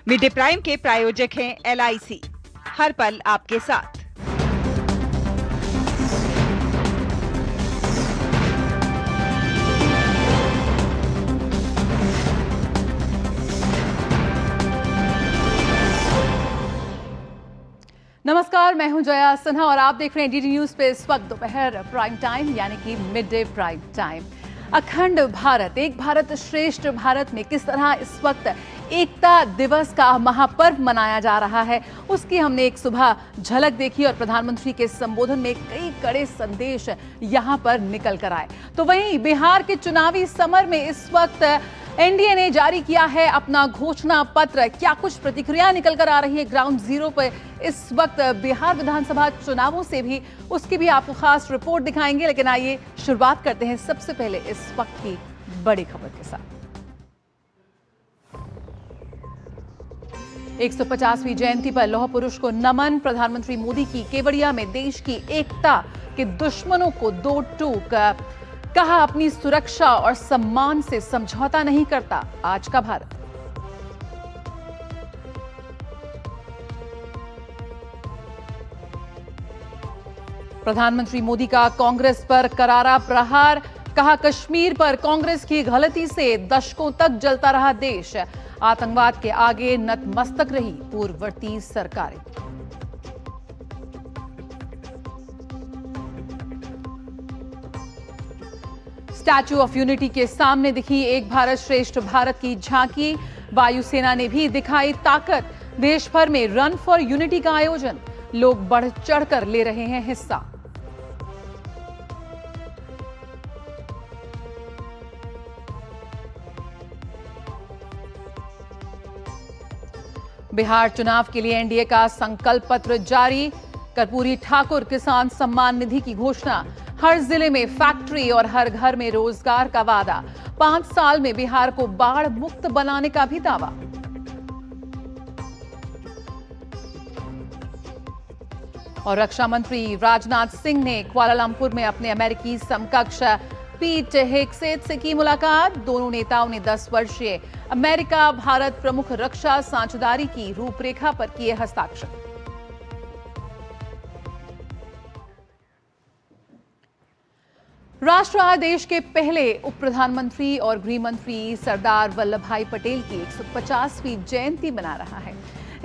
Mid day prime के प्रायोजक हैं LIC, हर पल आपके साथ। नमस्कार, मैं हूं जया सिन्हा और आप देख रहे हैं डीडी न्यूज पे इस वक्त दोपहर प्राइम टाइम यानी कि मिड डे प्राइम टाइम। अखंड भारत, एक भारत श्रेष्ठ भारत में किस तरह इस वक्त एकता दिवस का महापर्व मनाया जा रहा है, उसकी हमने एक सुबह झलक देखी और प्रधानमंत्री के संबोधन में कई कड़े संदेश यहां पर निकल कर आए। तो वहीं बिहार के चुनावी समर में इस वक्त एनडीए ने जारी किया है अपना घोषणा पत्र। क्या कुछ प्रतिक्रिया निकल कर आ रही है ग्राउंड जीरो पर इस वक्त बिहार विधानसभा चुनावों से भी, उसकी भी आपको खास रिपोर्ट दिखाएंगे। लेकिन आइए शुरुआत करते हैं सबसे पहले इस वक्त की बड़ी खबर के साथ। 150वीं जयंती पर लौह पुरुष को नमन। प्रधानमंत्री मोदी की केवड़िया में देश की एकता के दुश्मनों को दो टूक। कहा अपनी सुरक्षा और सम्मान से समझौता नहीं करता आज का भारत। प्रधानमंत्री मोदी का कांग्रेस पर करारा प्रहार। कहा कश्मीर पर कांग्रेस की गलती से दशकों तक जलता रहा देश। आतंकवाद के आगे नतमस्तक रही पूर्ववर्ती सरकारें। स्टैच्यू ऑफ यूनिटी के सामने दिखी एक भारत श्रेष्ठ भारत की झांकी। वायुसेना ने भी दिखाई ताकत। देश भर में रन फॉर यूनिटी का आयोजन। लोग बढ़ चढ़कर ले रहे हैं हिस्सा। बिहार चुनाव के लिए एनडीए का संकल्प पत्र जारी। कर्पूरी ठाकुर किसान सम्मान निधि की घोषणा। हर जिले में फैक्ट्री और हर घर में रोजगार का वादा। 5 साल में बिहार को बाढ़ मुक्त बनाने का भी दावा। और रक्षा मंत्री राजनाथ सिंह ने कुआलालंपुर में अपने अमेरिकी समकक्ष पीट हेगसेथ से की मुलाकात। दोनों नेताओं ने 10 वर्षीय अमेरिका भारत प्रमुख रक्षा साझेदारी की रूपरेखा पर किए हस्ताक्षर। राष्ट्र आज देश के पहले उप प्रधानमंत्री और गृह मंत्री सरदार वल्लभ भाई पटेल की 150वीं जयंती मना रहा है।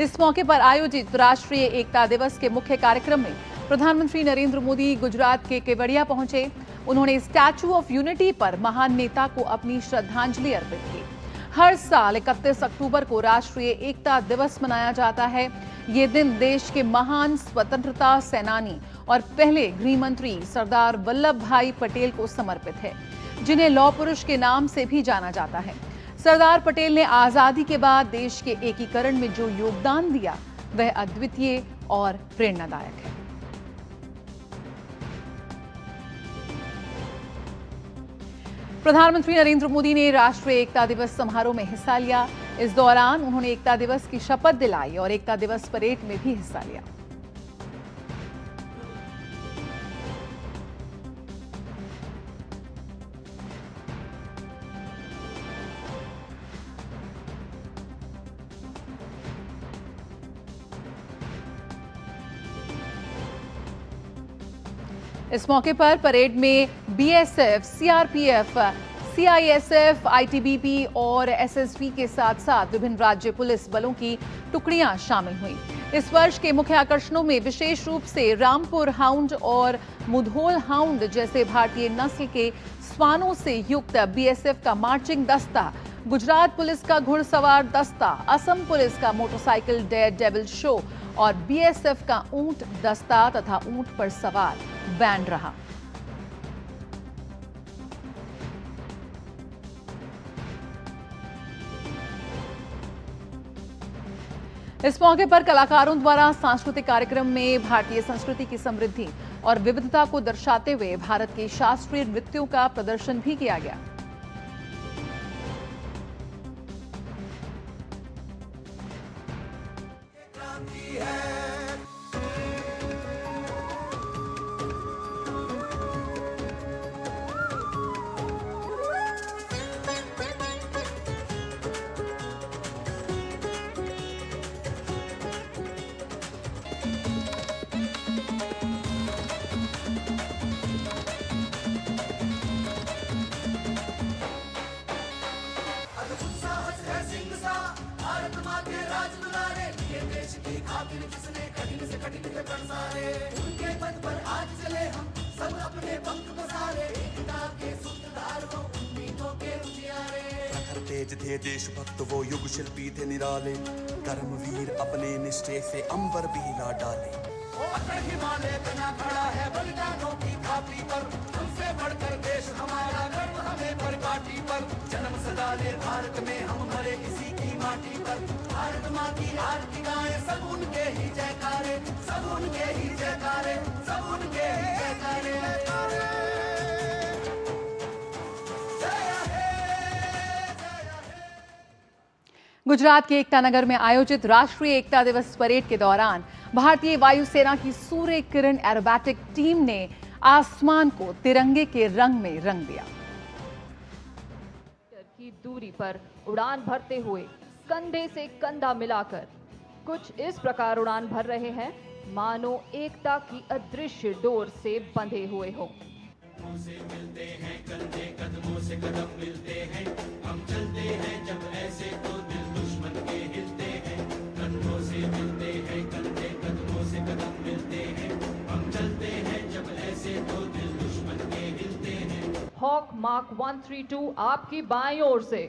इस मौके पर आयोजित राष्ट्रीय एकता दिवस के मुख्य कार्यक्रम में प्रधानमंत्री नरेंद्र मोदी गुजरात के केवड़िया पहुंचे। उन्होंने स्टैच्यू ऑफ यूनिटी पर महान नेता को अपनी श्रद्धांजलि अर्पित की। हर साल 31 अक्टूबर को राष्ट्रीय एकता दिवस मनाया जाता है। ये दिन देश के महान स्वतंत्रता सेनानी और पहले गृह मंत्री सरदार वल्लभ भाई पटेल को समर्पित है, जिन्हें लौह पुरुष के नाम से भी जाना जाता है। सरदार पटेल ने आजादी के बाद देश के एकीकरण में जो योगदान दिया वह अद्वितीय और प्रेरणादायक है। प्रधानमंत्री नरेंद्र मोदी ने राष्ट्रीय एकता दिवस समारोह में हिस्सा लिया। इस दौरान उन्होंने एकता दिवस की शपथ दिलाई और एकता दिवस परेड में भी हिस्सा लिया। इस मौके पर परेड में बीएसएफ, सीआरपीएफ, सीआईएसएफ, आईटीबीपी और एसएसबी के साथ साथ विभिन्न राज्य पुलिस बलों की टुकड़ियां शामिल हुई। इस वर्ष के मुख्य आकर्षणों में विशेष रूप से रामपुर हाउंड और मुधोल हाउंड जैसे भारतीय नस्ल के श्वानों से युक्त बीएसएफ का मार्चिंग दस्ता, गुजरात पुलिस का घुड़सवार दस्ता, असम पुलिस का मोटरसाइकिल डेयर डेविल शो और बीएसएफ का ऊंट दस्ता तथा ऊंट पर सवार बैंड रहा। इस मौके पर कलाकारों द्वारा सांस्कृतिक कार्यक्रम में भारतीय संस्कृति की समृद्धि और विविधता को दर्शाते हुए भारत के शास्त्रीय नृत्यों का प्रदर्शन भी किया गया। प्रखर तेज थे देशभक्त वो युग शिल्पी थे निराले, कर्मवीर अपने निश्चय से अंबर भी हिला डाले। अगर हिमालय बना खड़ा है बलिदानों की घाटी पर, हमसे बढ़कर देश हमारा, गर्व हमें परिपाटी पर। जन्म सदा ले भारत में, हम मरे इसी की माटी पर। भारत माँ की आरती गाएं, सब उनके ही जयकारे, सब उनके ही जयकारे, सब उनके ही जयकारे। गुजरात के एकता नगर में आयोजित राष्ट्रीय एकता दिवस परेड के दौरान भारतीय वायुसेना की सूर्य किरण एरोबैटिक टीम ने आसमान को तिरंगे के रंग में रंग दिया। की दूरी पर उड़ान भरते हुए कंधे से कंधा मिलाकर कुछ इस प्रकार उड़ान भर रहे हैं मानो एकता की अदृश्य डोर से बंधे हुए हो। से मिलते हैं कंधे कदमों से कदम मिलते हैं, हम चलते हैं जब ऐसे तो दिल दुश्मन के हिलते हैं। कंधों से मिलते हैं कंधे कदमों से कदम मिलते हैं, हम चलते हैं जब ऐसे तो दिल दुश्मन के हिलते हैं। हॉक मार्क 132 आपकी बाईं ओर से।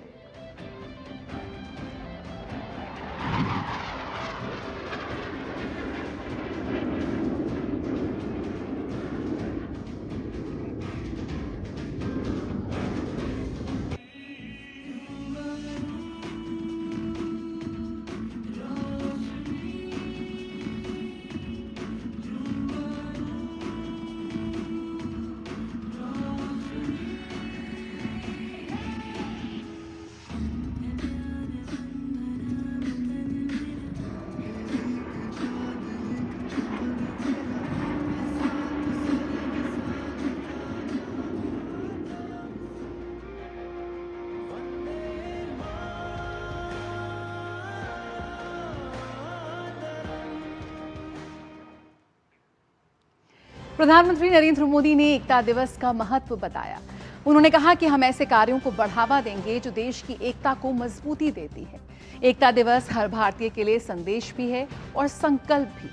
प्रधानमंत्री नरेंद्र मोदी ने एकता दिवस का महत्व बताया। उन्होंने कहा कि हम ऐसे कार्यों को बढ़ावा देंगे जो देश की एकता को मजबूती देती है। एकता दिवस हर भारतीय के लिए संदेश भी है और संकल्प भी।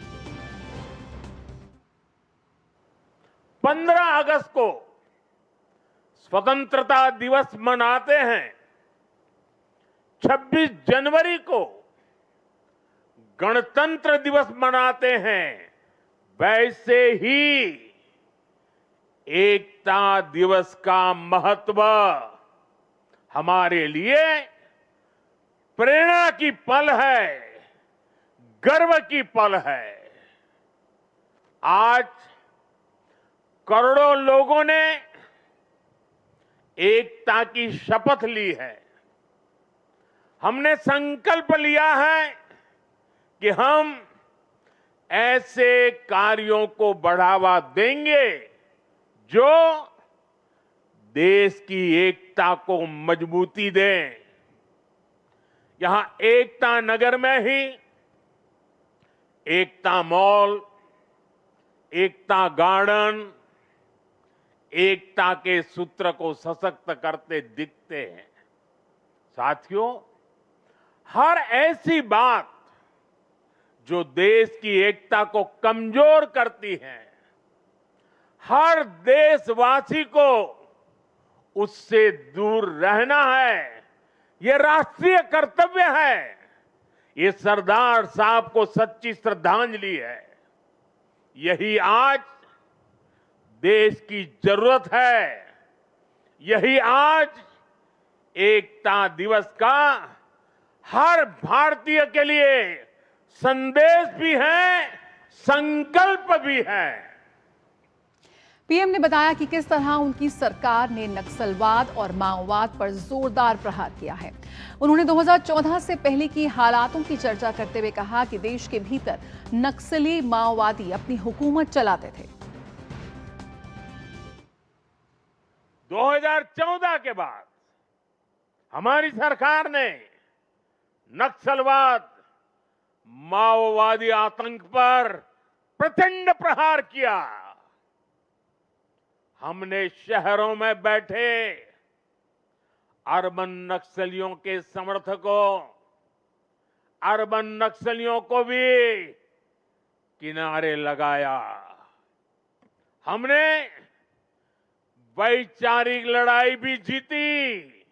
15 अगस्त को स्वतंत्रता दिवस मनाते हैं, 26 जनवरी को गणतंत्र दिवस मनाते हैं, वैसे ही एकता दिवस का महत्व हमारे लिए प्रेरणा की पल है, गर्व की पल है। आज करोड़ों लोगों ने एकता की शपथ ली है। हमने संकल्प लिया है कि हम ऐसे कार्यों को बढ़ावा देंगे जो देश की एकता को मजबूती दें। यहां एकता नगर में ही एकता मॉल, एकता गार्डन एकता के सूत्र को सशक्त करते दिखते हैं। साथियों, हर ऐसी बात जो देश की एकता को कमजोर करती है, हर देशवासी को उससे दूर रहना है, ये राष्ट्रीय कर्तव्य है। ये सरदार साहब को सच्ची श्रद्धांजलि है। यही आज देश की जरूरत है। यही आज एकता दिवस का हर भारतीय के लिए संदेश भी है, संकल्प भी है। पीएम ने बताया कि किस तरह उनकी सरकार ने नक्सलवाद और माओवाद पर जोरदार प्रहार किया है। उन्होंने 2014 से पहले की हालातों की चर्चा करते हुए कहा कि देश के भीतर नक्सली माओवादी अपनी हुकूमत चलाते थे। 2014 के बाद हमारी सरकार ने नक्सलवाद, माओवादी आतंक पर प्रचंड प्रहार किया। हमने शहरों में बैठे अर्बन नक्सलियों के समर्थकों, अर्बन नक्सलियों को भी किनारे लगाया। हमने वैचारिक लड़ाई भी जीती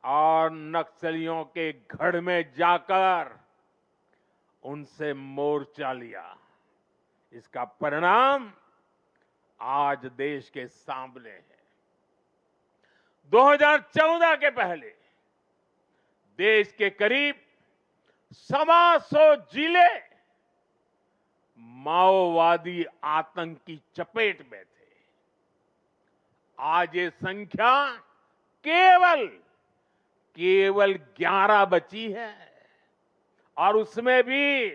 और नक्सलियों के गढ़ में जाकर उनसे मोर्चा लिया। इसका परिणाम आज देश के सामने है। 2014 के पहले देश के करीब 125 जिले माओवादी आतंक की चपेट में थे। आज ये संख्या केवल 11 बची है और उसमें भी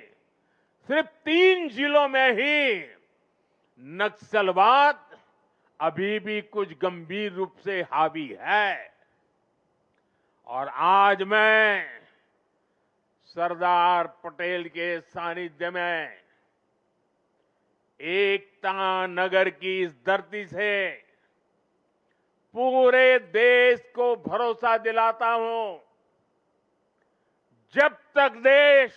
सिर्फ 3 जिलों में ही नक्सलवाद अभी भी कुछ गंभीर रूप से हावी है। और आज मैं सरदार पटेल के सानिध्य में एकता नगर की इस धरती से पूरे देश को भरोसा दिलाता हूं, जब तक देश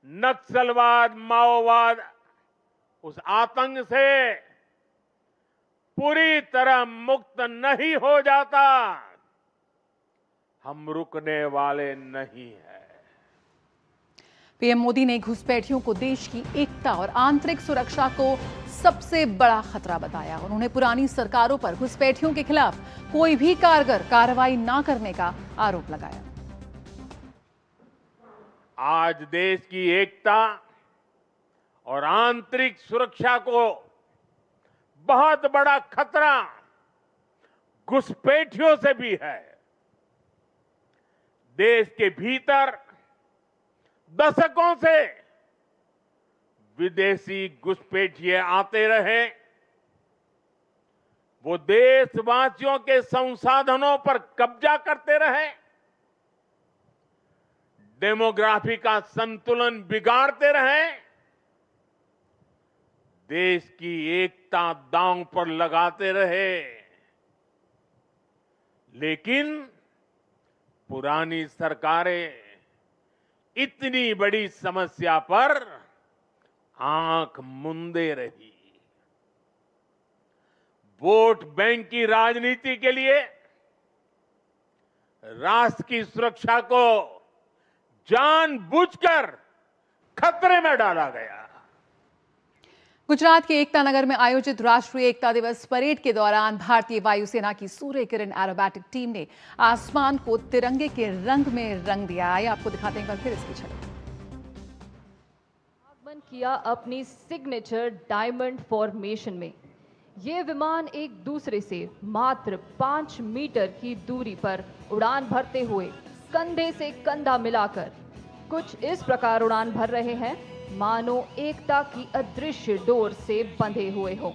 नक्सलवाद, माओवाद, उस आतंक से पूरी तरह मुक्त नहीं हो जाता, हम रुकने वाले नहीं हैं। पीएम मोदी ने घुसपैठियों को देश की एकता और आंतरिक सुरक्षा को सबसे बड़ा खतरा बताया। उन्होंने पुरानी सरकारों पर घुसपैठियों के खिलाफ कोई भी कारगर कार्रवाई न करने का आरोप लगाया। आज देश की एकता और आंतरिक सुरक्षा को बहुत बड़ा खतरा घुसपैठियों से भी है। देश के भीतर दशकों से विदेशी घुसपैठिए आते रहे। वो देशवासियों के संसाधनों पर कब्जा करते रहे, डेमोग्राफी का संतुलन बिगाड़ते रहे, देश की एकता दांव पर लगाते रहे। लेकिन पुरानी सरकारें इतनी बड़ी समस्या पर आंख मूंदे रही। वोट बैंक की राजनीति के लिए राष्ट्र की सुरक्षा को जानबूझकर खतरे में डाला गया। गुजरात के एकता नगर में आयोजित राष्ट्रीय एकता दिवस परेड के दौरान भारतीय वायुसेना की सूर्य किरण एरोबैटिक टीम ने आसमान को तिरंगे के रंग में रंग दिया। आइए आपको दिखाते हैं एक बार फिर इसकी झलक। आगमन किया अपनी सिग्नेचर डायमंड फॉर्मेशन में। ये विमान एक दूसरे से मात्र 5 मीटर की दूरी पर उड़ान भरते हुए कंधे से कंधा मिलाकर कुछ इस प्रकार उड़ान भर रहे हैं मानो एकता की अदृश्य डोर से बंधे हुए हों।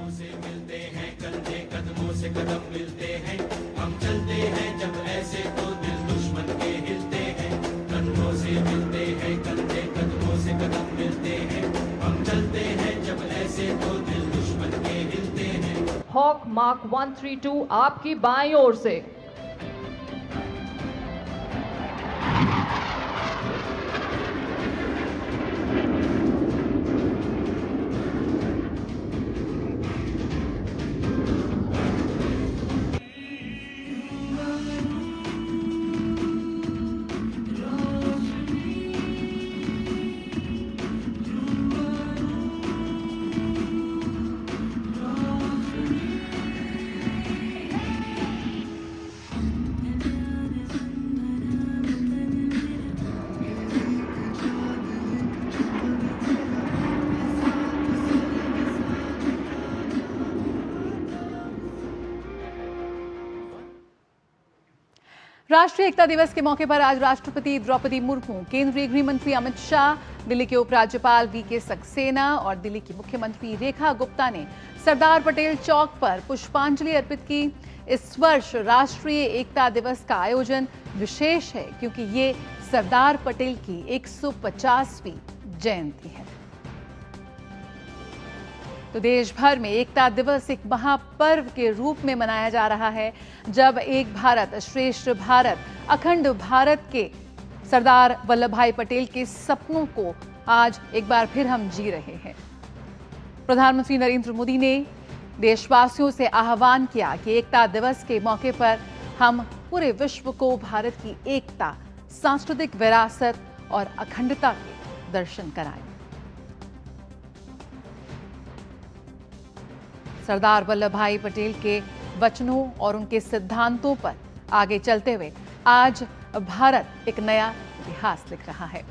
से मिलते हैं कंधे कदमों से कदम मिलते हैं, हम चलते हैं जब ऐसे तो दिल दुश्मन के हिलते हैं। कंधों से मिलते हैं कंधे कदमों से कदम मिलते हैं, हम चलते हैं जब ऐसे तो दिल दुश्मन के हिलते हैं। हॉक मार्क 132 आपकी बाईं ओर से। राष्ट्रीय एकता दिवस के मौके पर आज राष्ट्रपति द्रौपदी मुर्मू, केंद्रीय गृह मंत्री अमित शाह, दिल्ली के उपराज्यपाल वीके सक्सेना और दिल्ली की मुख्यमंत्री रेखा गुप्ता ने सरदार पटेल चौक पर पुष्पांजलि अर्पित की। इस वर्ष राष्ट्रीय एकता दिवस का आयोजन विशेष है क्योंकि ये सरदार पटेल की 150वीं जयंती है। तो देश भर में एकता दिवस एक महापर्व के रूप में मनाया जा रहा है। जब एक भारत श्रेष्ठ भारत, अखंड भारत के सरदार वल्लभ भाई पटेल के सपनों को आज एक बार फिर हम जी रहे हैं। प्रधानमंत्री नरेंद्र मोदी ने देशवासियों से आह्वान किया कि एकता दिवस के मौके पर हम पूरे विश्व को भारत की एकता, सांस्कृतिक विरासत और अखंडता के दर्शन कराएं। सरदार वल्लभ भाई पटेल के वचनों और उनके सिद्धांतों पर आगे चलते हुए आज भारत एक नया इतिहास लिख रहा है।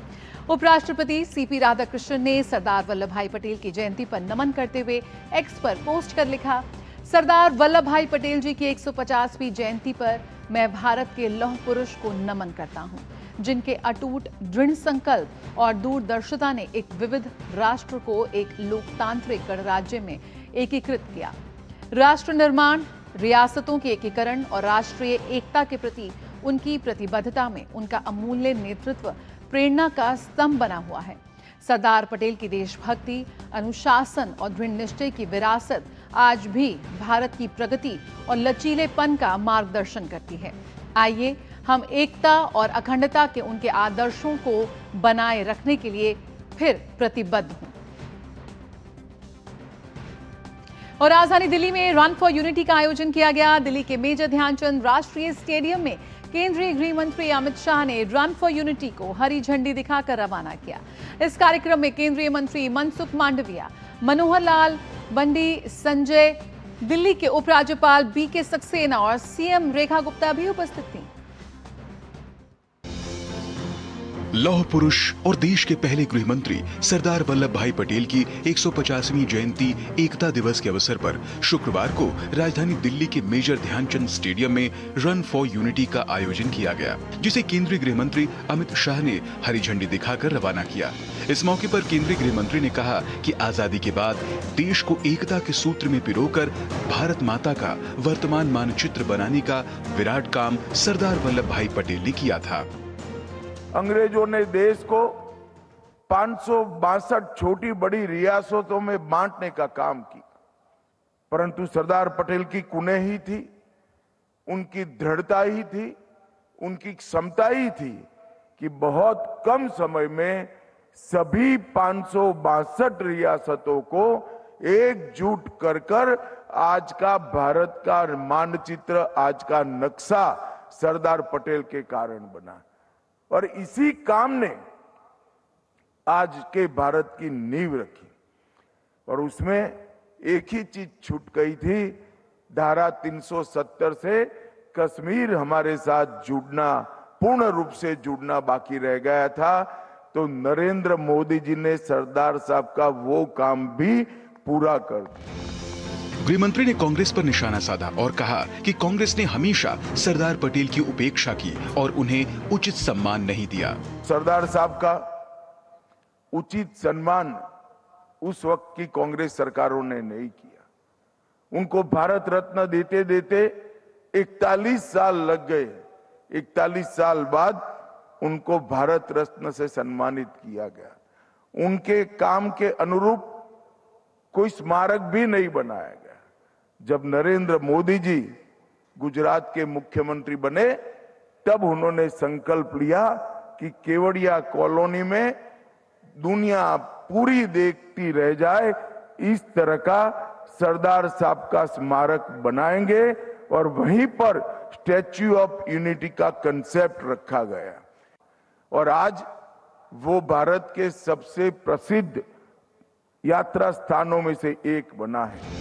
उपराष्ट्रपति सीपी राधाकृष्णन ने सरदार वल्लभ भाई पटेल की जयंती पर नमन करते हुए एक्स पर पोस्ट कर लिखा, सरदार वल्लभ भाई पटेल जी की 150वीं जयंती पर मैं भारत के लौह पुरुष को नमन करता हूं, जिनके अटूट दृढ़ संकल्प और दूरदर्शिता ने एक विविध राष्ट्र को एक लोकतांत्रिक गणराज्य में एकीकृत किया। राष्ट्र निर्माण, रियासतों के एकीकरण और राष्ट्रीय एकता के प्रति उनकी प्रतिबद्धता में उनका अमूल्य नेतृत्व प्रेरणा का स्तंभ बना हुआ है। सरदार पटेल की देशभक्ति, अनुशासन और दृढ़ निश्चय की विरासत आज भी भारत की प्रगति और लचीलेपन का मार्गदर्शन करती है। आइए हम एकता और अखंडता के उनके आदर्शों को बनाए रखने के लिए फिर प्रतिबद्ध हों। और राजधानी दिल्ली में रन फॉर यूनिटी का आयोजन किया गया। दिल्ली के मेजर ध्यानचंद राष्ट्रीय स्टेडियम में केंद्रीय गृह मंत्री अमित शाह ने रन फॉर यूनिटी को हरी झंडी दिखाकर रवाना किया। इस कार्यक्रम में केंद्रीय मंत्री मनसुख मांडविया, मनोहर लाल, बंडी संजय, दिल्ली के उपराज्यपाल बीके सक्सेना और सीएम रेखा गुप्ता भी उपस्थित थीं। लौह पुरुष और देश के पहले गृह मंत्री सरदार वल्लभ भाई पटेल की 150वीं जयंती एकता दिवस के अवसर पर शुक्रवार को राजधानी दिल्ली के मेजर ध्यानचंद स्टेडियम में रन फॉर यूनिटी का आयोजन किया गया, जिसे केंद्रीय गृह मंत्री अमित शाह ने हरी झंडी दिखाकर रवाना किया। इस मौके पर केंद्रीय गृह मंत्री ने कहा कि आजादी के बाद देश को एकता के सूत्र में पिरोकर भारत माता का वर्तमान मानचित्र बनाने का विराट काम सरदार वल्लभ भाई पटेल ने किया था। अंग्रेजों ने देश को 562 छोटी बड़ी रियासतों में बांटने का काम किया, परंतु सरदार पटेल की कुने ही थी, उनकी दृढ़ता ही थी, उनकी क्षमता ही थी कि बहुत कम समय में सभी 562 रियासतों को एकजुट कर आज का भारत का मानचित्र, आज का नक्शा सरदार पटेल के कारण बना। और इसी काम ने आज के भारत की नींव रखी। और उसमें एक ही चीज छूट गई थी, धारा 370 से कश्मीर हमारे साथ जुड़ना, पूर्ण रूप से जुड़ना बाकी रह गया था। तो नरेंद्र मोदी जी ने सरदार साहब का वो काम भी पूरा कर दिया। गृहमंत्री ने कांग्रेस पर निशाना साधा और कहा कि कांग्रेस ने हमेशा सरदार पटेल की उपेक्षा की और उन्हें उचित सम्मान नहीं दिया। सरदार साहब का उचित सम्मान उस वक्त की कांग्रेस सरकारों ने नहीं किया। उनको भारत रत्न देते देते 41 साल लग गए। 41 साल बाद उनको भारत रत्न से सम्मानित किया गया। उनके काम के अनुरूप कोई स्मारक भी नहीं बनाया गया। जब नरेंद्र मोदी जी गुजरात के मुख्यमंत्री बने, तब उन्होंने संकल्प लिया कि केवड़िया कॉलोनी में दुनिया पूरी देखती रह जाए, इस तरह का सरदार साहब का स्मारक बनाएंगे। और वहीं पर स्टैच्यू ऑफ यूनिटी का कंसेप्ट रखा गया। और आज वो भारत के सबसे प्रसिद्ध यात्रा स्थानों में से एक बना है।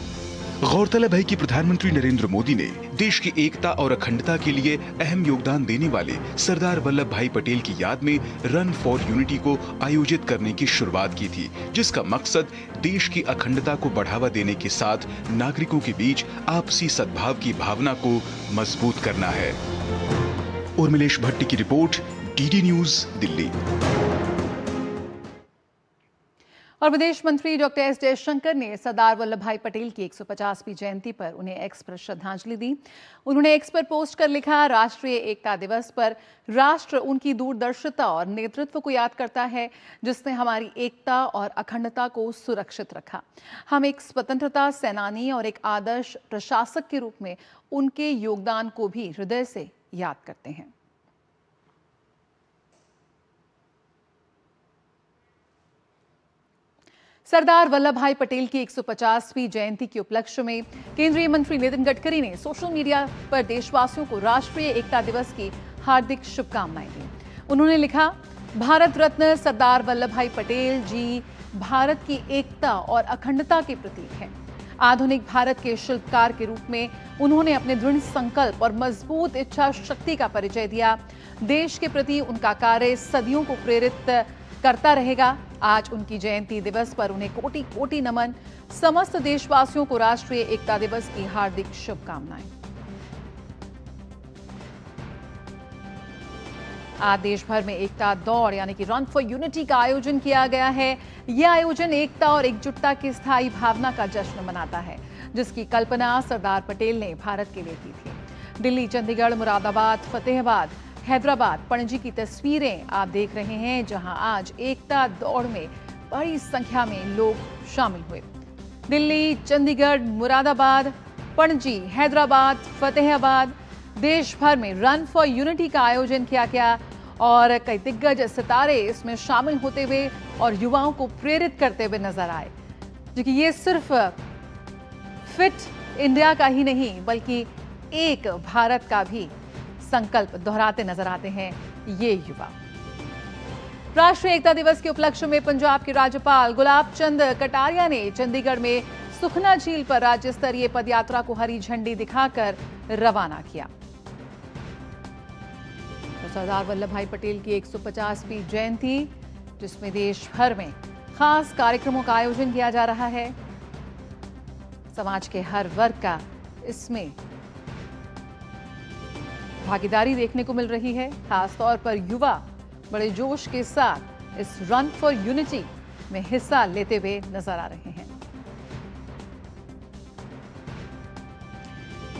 गौरतलब है कि प्रधानमंत्री नरेंद्र मोदी ने देश की एकता और अखंडता के लिए अहम योगदान देने वाले सरदार वल्लभ भाई पटेल की याद में रन फॉर यूनिटी को आयोजित करने की शुरुआत की थी, जिसका मकसद देश की अखंडता को बढ़ावा देने के साथ नागरिकों के बीच आपसी सद्भाव की भावना को मजबूत करना है। उर्मिलेश भट्टी की रिपोर्ट, डीडी न्यूज, दिल्ली। और विदेश मंत्री डॉक्टर एस जयशंकर ने सरदार वल्लभ भाई पटेल की 150वीं जयंती पर उन्हें एक्स पर श्रद्धांजलि दी। उन्होंने एक्स पर पोस्ट कर लिखा, राष्ट्रीय एकता दिवस पर राष्ट्र उनकी दूरदर्शिता और नेतृत्व को याद करता है, जिसने हमारी एकता और अखंडता को सुरक्षित रखा। हम एक स्वतंत्रता सेनानी और एक आदर्श प्रशासक के रूप में उनके योगदान को भी हृदय से याद करते हैं। सरदार वल्लभ भाई पटेल की 150वीं जयंती के उपलक्ष्य में केंद्रीय मंत्री नितिन गडकरी ने सोशल मीडिया पर देशवासियों को राष्ट्रीय एकता दिवस की हार्दिक शुभकामनाएं दी। उन्होंने लिखा, भारत रत्न सरदार वल्लभ भाई पटेल जी भारत की एकता और अखंडता के प्रतीक हैं। आधुनिक भारत के शिल्पकार के रूप में उन्होंने अपने दृढ़ संकल्प और मजबूत इच्छा शक्ति का परिचय दिया। देश के प्रति उनका कार्य सदियों को प्रेरित करता रहेगा। आज उनकी जयंती दिवस पर उन्हें कोटि कोटि नमन। समस्त देशवासियों को राष्ट्रीय एकता दिवस की हार्दिक शुभकामनाएं। आज देश भर में एकता दौड़ यानी कि रन फॉर यूनिटी का आयोजन किया गया है। यह आयोजन एकता और एकजुटता की स्थायी भावना का जश्न मनाता है, जिसकी कल्पना सरदार पटेल ने भारत के लिए की थी। दिल्ली, चंडीगढ़, मुरादाबाद, फतेहाबाद, हैदराबाद, पणजी की तस्वीरें आप देख रहे हैं, जहां आज एकता दौड़ में बड़ी संख्या में लोग शामिल हुए। दिल्ली, चंडीगढ़, मुरादाबाद, पणजी, हैदराबाद, फतेहाबाद, देश भर में रन फॉर यूनिटी का आयोजन किया गया और कई दिग्गज सितारे इसमें शामिल होते हुए और युवाओं को प्रेरित करते हुए नजर आए। क्योंकि ये सिर्फ फिट इंडिया का ही नहीं बल्कि एक भारत का भी संकल्प दोहराते नजर आते हैं ये युवा। राष्ट्रीय एकता दिवस के उपलक्ष्य में पंजाब के राज्यपाल गुलाब चंद कटारिया ने चंडीगढ़ में सुखना झील पर राज्य स्तरीय पदयात्रा को हरी झंडी दिखाकर रवाना किया। तो सरदार वल्लभ भाई पटेल की 150वीं जयंती, जिसमें देश भर में खास कार्यक्रमों का आयोजन किया जा रहा है। समाज के हर वर्ग का इसमें भागीदारी देखने को मिल रही है। खासतौर पर युवा बड़े जोश के साथ इस रन फॉर यूनिटी में हिस्सा लेते हुए नजर आ रहे हैं।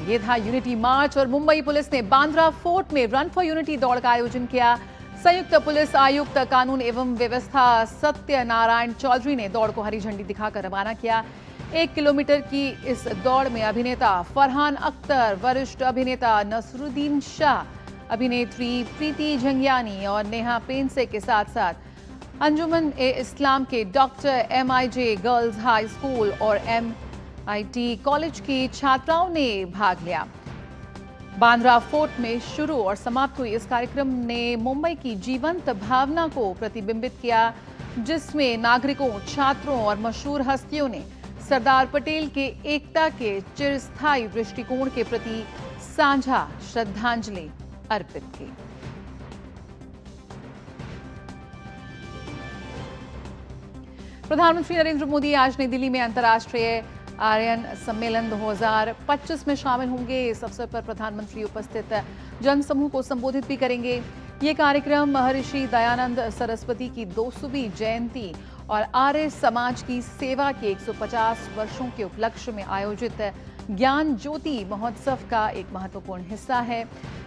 ये था यूनिटी मार्च और मुंबई पुलिस ने बांद्रा फोर्ट में रन फॉर यूनिटी दौड़ का आयोजन किया। संयुक्त पुलिस आयुक्त कानून एवं व्यवस्था सत्यनारायण चौधरी ने दौड़ को हरी झंडी दिखाकर रवाना किया। 1 किलोमीटर की इस दौड़ में अभिनेता फरहान अख्तर, वरिष्ठ अभिनेता नसरुद्दीन शाह, अभिनेत्री प्रीति झंगियानी और नेहा पेंसे के साथ साथ अंजुमन ए इस्लाम के doctor MIJ girls high school और MIT कॉलेज की छात्राओं ने भाग लिया। बांद्रा फोर्ट में शुरू और समाप्त हुई इस कार्यक्रम ने मुंबई की जीवंत भावना को प्रतिबिंबित किया, जिसमें नागरिकों, छात्रों और मशहूर हस्तियों ने सरदार पटेल के एकता के चिरस्थायी दृष्टिकोण के प्रति साझा श्रद्धांजलि अर्पित की। प्रधानमंत्री नरेंद्र मोदी आज नई दिल्ली में अंतर्राष्ट्रीय आर्यन सम्मेलन 2025 में शामिल होंगे। इस अवसर पर प्रधानमंत्री उपस्थित जनसमूह को संबोधित भी करेंगे। ये कार्यक्रम महर्षि दयानंद सरस्वती की 200वीं जयंती और आर्य समाज की सेवा के 150 वर्षों के उपलक्ष्य में आयोजित ज्ञान ज्योति महोत्सव का एक महत्वपूर्ण हिस्सा है।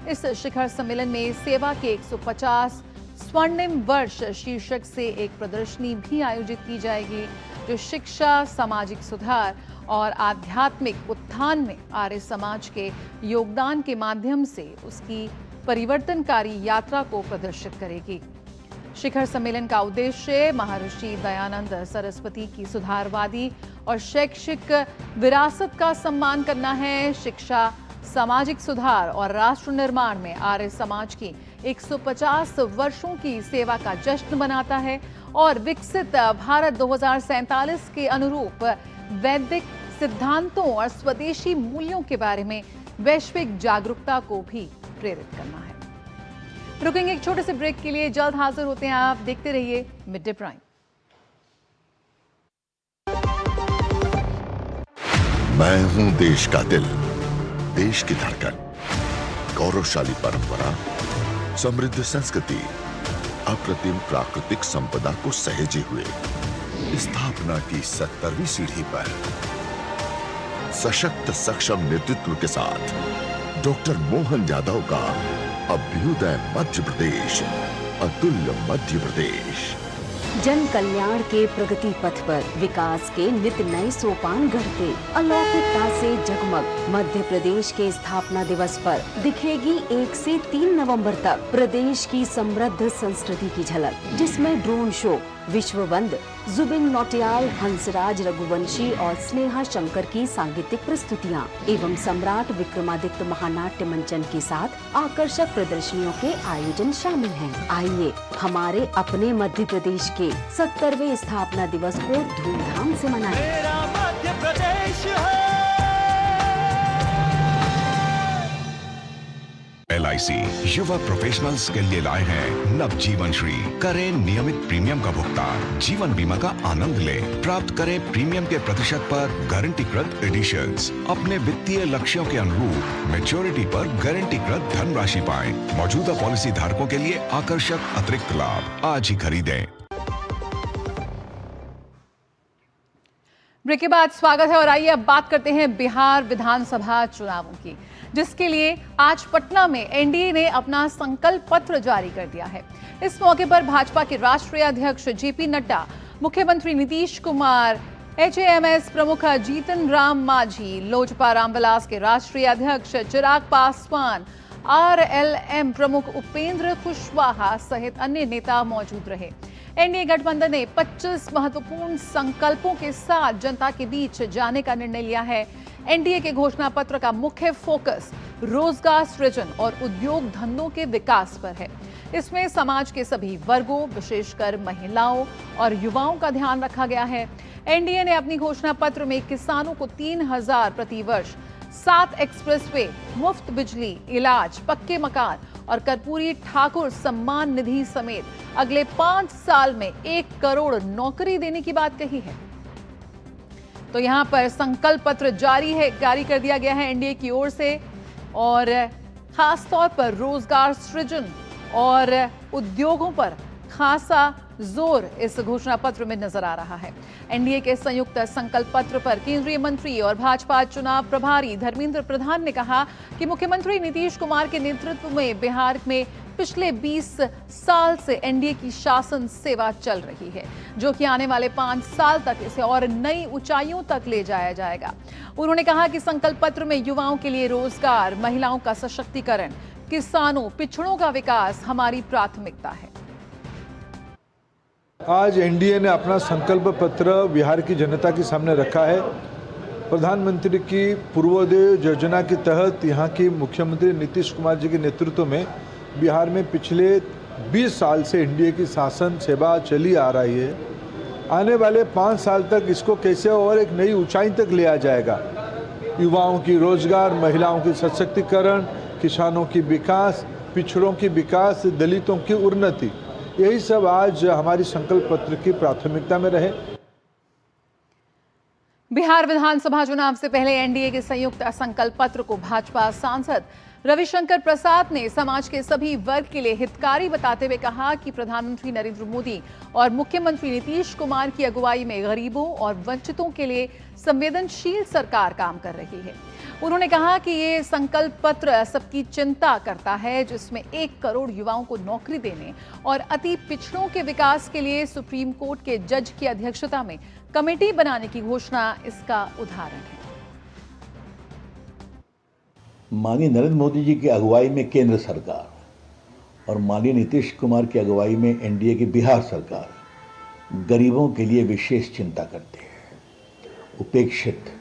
इस शिखर सम्मेलन में सेवा के 150 स्वर्णिम वर्ष शीर्षक से एक प्रदर्शनी भी आयोजित की जाएगी, जो शिक्षा, सामाजिक सुधार और आध्यात्मिक उत्थान में आर्य समाज के योगदान के माध्यम से उसकी परिवर्तनकारी यात्रा को प्रदर्शित करेगी। शिखर सम्मेलन का उद्देश्य महर्षि दयानंद सरस्वती की सुधारवादी और शैक्षिक विरासत का सम्मान करना है। शिक्षा, सामाजिक सुधार और राष्ट्र निर्माण में आर्य समाज की 150 वर्षों की सेवा का जश्न मनाता है और विकसित भारत 2047 के अनुरूप वैदिक सिद्धांतों और स्वदेशी मूल्यों के बारे में वैश्विक जागरूकता को भी प्रेरित करना है। रुकेंगे एक छोटे से ब्रेक के लिए, जल्द हाजिर होते हैं। आप देखते रहिए मिड डे प्राइम। मैं हूं देश का दिल, देश की धड़कन, गौरवशाली परंपरा, समृद्ध संस्कृति, अप्रतिम प्राकृतिक संपदा को सहेजे हुए स्थापना की 70वीं सीढ़ी पर सशक्त सक्षम नेतृत्व के साथ डॉक्टर मोहन यादव का अभ्युदय मध्य प्रदेश, अतुल्य मध्य प्रदेश। जन कल्याण के प्रगति पथ पर विकास के नित नए सोपान गढ़ते अलौकिकता से जगमग मध्य प्रदेश के स्थापना दिवस पर दिखेगी 1 से 3 नवंबर तक प्रदेश की समृद्ध संस्कृति की झलक, जिसमें ड्रोन शो, विश्व बंद, जुबिन नौटियाल, हंसराज रघुवंशी और स्नेहा शंकर की सांगीतिक प्रस्तुतियां एवं सम्राट विक्रमादित्य महानाट्य मंचन के साथ आकर्षक प्रदर्शनियों के आयोजन शामिल हैं। आइए हमारे अपने मध्य प्रदेश के 70वें स्थापना दिवस को धूमधाम से मनाएं। मेरा मध्य प्रदेश है। LIC युवा प्रोफेशनल्स के लिए लाए हैं नवजीवन श्री। करें नियमित प्रीमियम का भुगतान, जीवन बीमा का आनंद लें, प्राप्त करें प्रीमियम के प्रतिशत पर गारंटीकृत एडिशंस, अपने वित्तीय लक्ष्यों के अनुरूप मैच्योरिटी पर गारंटीकृत धनराशि पाएं। मौजूदा पॉलिसी धारकों के लिए आकर्षक अतिरिक्त लाभ आज ही खरीदें। ब्रेक के बाद स्वागत है और आइए अब बात करते हैं बिहार विधानसभा चुनावों की, जिसके लिए आज पटना में एनडीए ने अपना संकल्प पत्र जारी कर दिया है। इस मौके पर भाजपा के राष्ट्रीय अध्यक्ष जेपी नड्डा, मुख्यमंत्री नीतीश कुमार, एजेएमएस प्रमुख जीतन राम मांझी, लोजपा रामविलास के राष्ट्रीय अध्यक्ष चिराग पासवान, आरएलएम प्रमुख उपेंद्र कुशवाहा सहित अन्य नेता मौजूद रहे। एनडीए गठबंधन ने 25 महत्वपूर्ण संकल्पों के साथ जनता के बीच जाने का निर्णय लिया है। एनडीए के घोषणा पत्र का मुख्य फोकस रोजगार सृजन और उद्योग धंधों के विकास पर है। इसमें समाज के सभी वर्गों, विशेषकर महिलाओं और युवाओं का ध्यान रखा गया है। एनडीए ने अपनी घोषणा पत्र में किसानों को 3000 प्रति वर्ष, 7 एक्सप्रेसवे, मुफ्त बिजली, इलाज, पक्के मकान और कर्पूरी ठाकुर सम्मान निधि समेत अगले 5 साल में 1 करोड़ नौकरी देने की बात कही है। तो यहां पर संकल्प पत्र जारी कर दिया गया है एनडीए की ओर से, और खास तौर पर रोजगार सृजन और उद्योगों पर खासा जोर इस घोषणा पत्र में नजर आ रहा है। एनडीए के संयुक्त संकल्प पत्र पर केंद्रीय मंत्री और भाजपा चुनाव प्रभारी धर्मेंद्र प्रधान ने कहा कि मुख्यमंत्री नीतीश कुमार के नेतृत्व में बिहार में पिछले 20 साल से एनडीए की शासन सेवा चल रही है, जो कि आने वाले 5 साल तक इसे और नई ऊंचाइयों तक ले जाया जाएगा। उन्होंने कहा कि संकल्प पत्र में युवाओं के लिए रोजगार, महिलाओं का सशक्तिकरण, किसानों, पिछड़ों का विकास हमारी प्राथमिकता है। आज एनडीए ने अपना संकल्प पत्र बिहार की जनता के सामने रखा है। प्रधानमंत्री की पूर्वोदय योजना के तहत यहाँ की मुख्यमंत्री नीतीश कुमार जी के नेतृत्व में बिहार में पिछले 20 साल से एनडीए की शासन सेवा चली आ रही है। आने वाले 5 साल तक इसको कैसे और एक नई ऊंचाई तक ले आ जाएगा। युवाओं की रोजगार, महिलाओं की सशक्तिकरण, किसानों की विकास, पिछड़ों की विकास, दलितों की उन्नति, यही सब आज हमारी संकल्प पत्र की प्राथमिकता में रहे। बिहार विधानसभा चुनाव से पहले एनडीए के संयुक्त संकल्प पत्र को भाजपा सांसद रविशंकर प्रसाद ने समाज के सभी वर्ग के लिए हितकारी बताते हुए कहा कि प्रधानमंत्री नरेंद्र मोदी और मुख्यमंत्री नीतीश कुमार की अगुवाई में गरीबों और वंचितों के लिए संवेदनशील सरकार काम कर रही है। उन्होंने कहा कि ये संकल्प पत्र सबकी चिंता करता है, जिसमें 1 करोड़ युवाओं को नौकरी देने और अति पिछड़ों के विकास के लिए सुप्रीम कोर्ट के जज की अध्यक्षता में कमेटी बनाने की घोषणा इसका उदाहरण है। माननीय नरेंद्र मोदी जी की अगुवाई में केंद्र सरकार और माननीय नीतीश कुमार की अगुवाई में एनडीए की बिहार सरकार गरीबों के लिए विशेष चिंता करती है। उपेक्षित,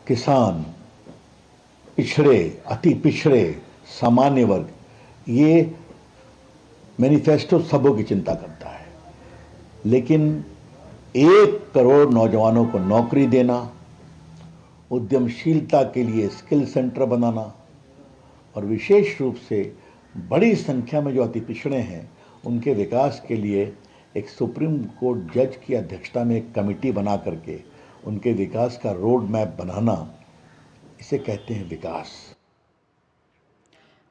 किसान, पिछड़े, अति पिछड़े, सामान्य वर्ग, ये मैनिफेस्टो सबों की चिंता करता है। लेकिन 1 करोड़ नौजवानों को नौकरी देना, उद्यमशीलता के लिए स्किल सेंटर बनाना और विशेष रूप से बड़ी संख्या में जो अति पिछड़े हैं उनके विकास के लिए एक सुप्रीम कोर्ट जज की अध्यक्षता में एक कमेटी बना करके उनके विकास का रोड मैप बनाना, इसे कहते हैं विकास।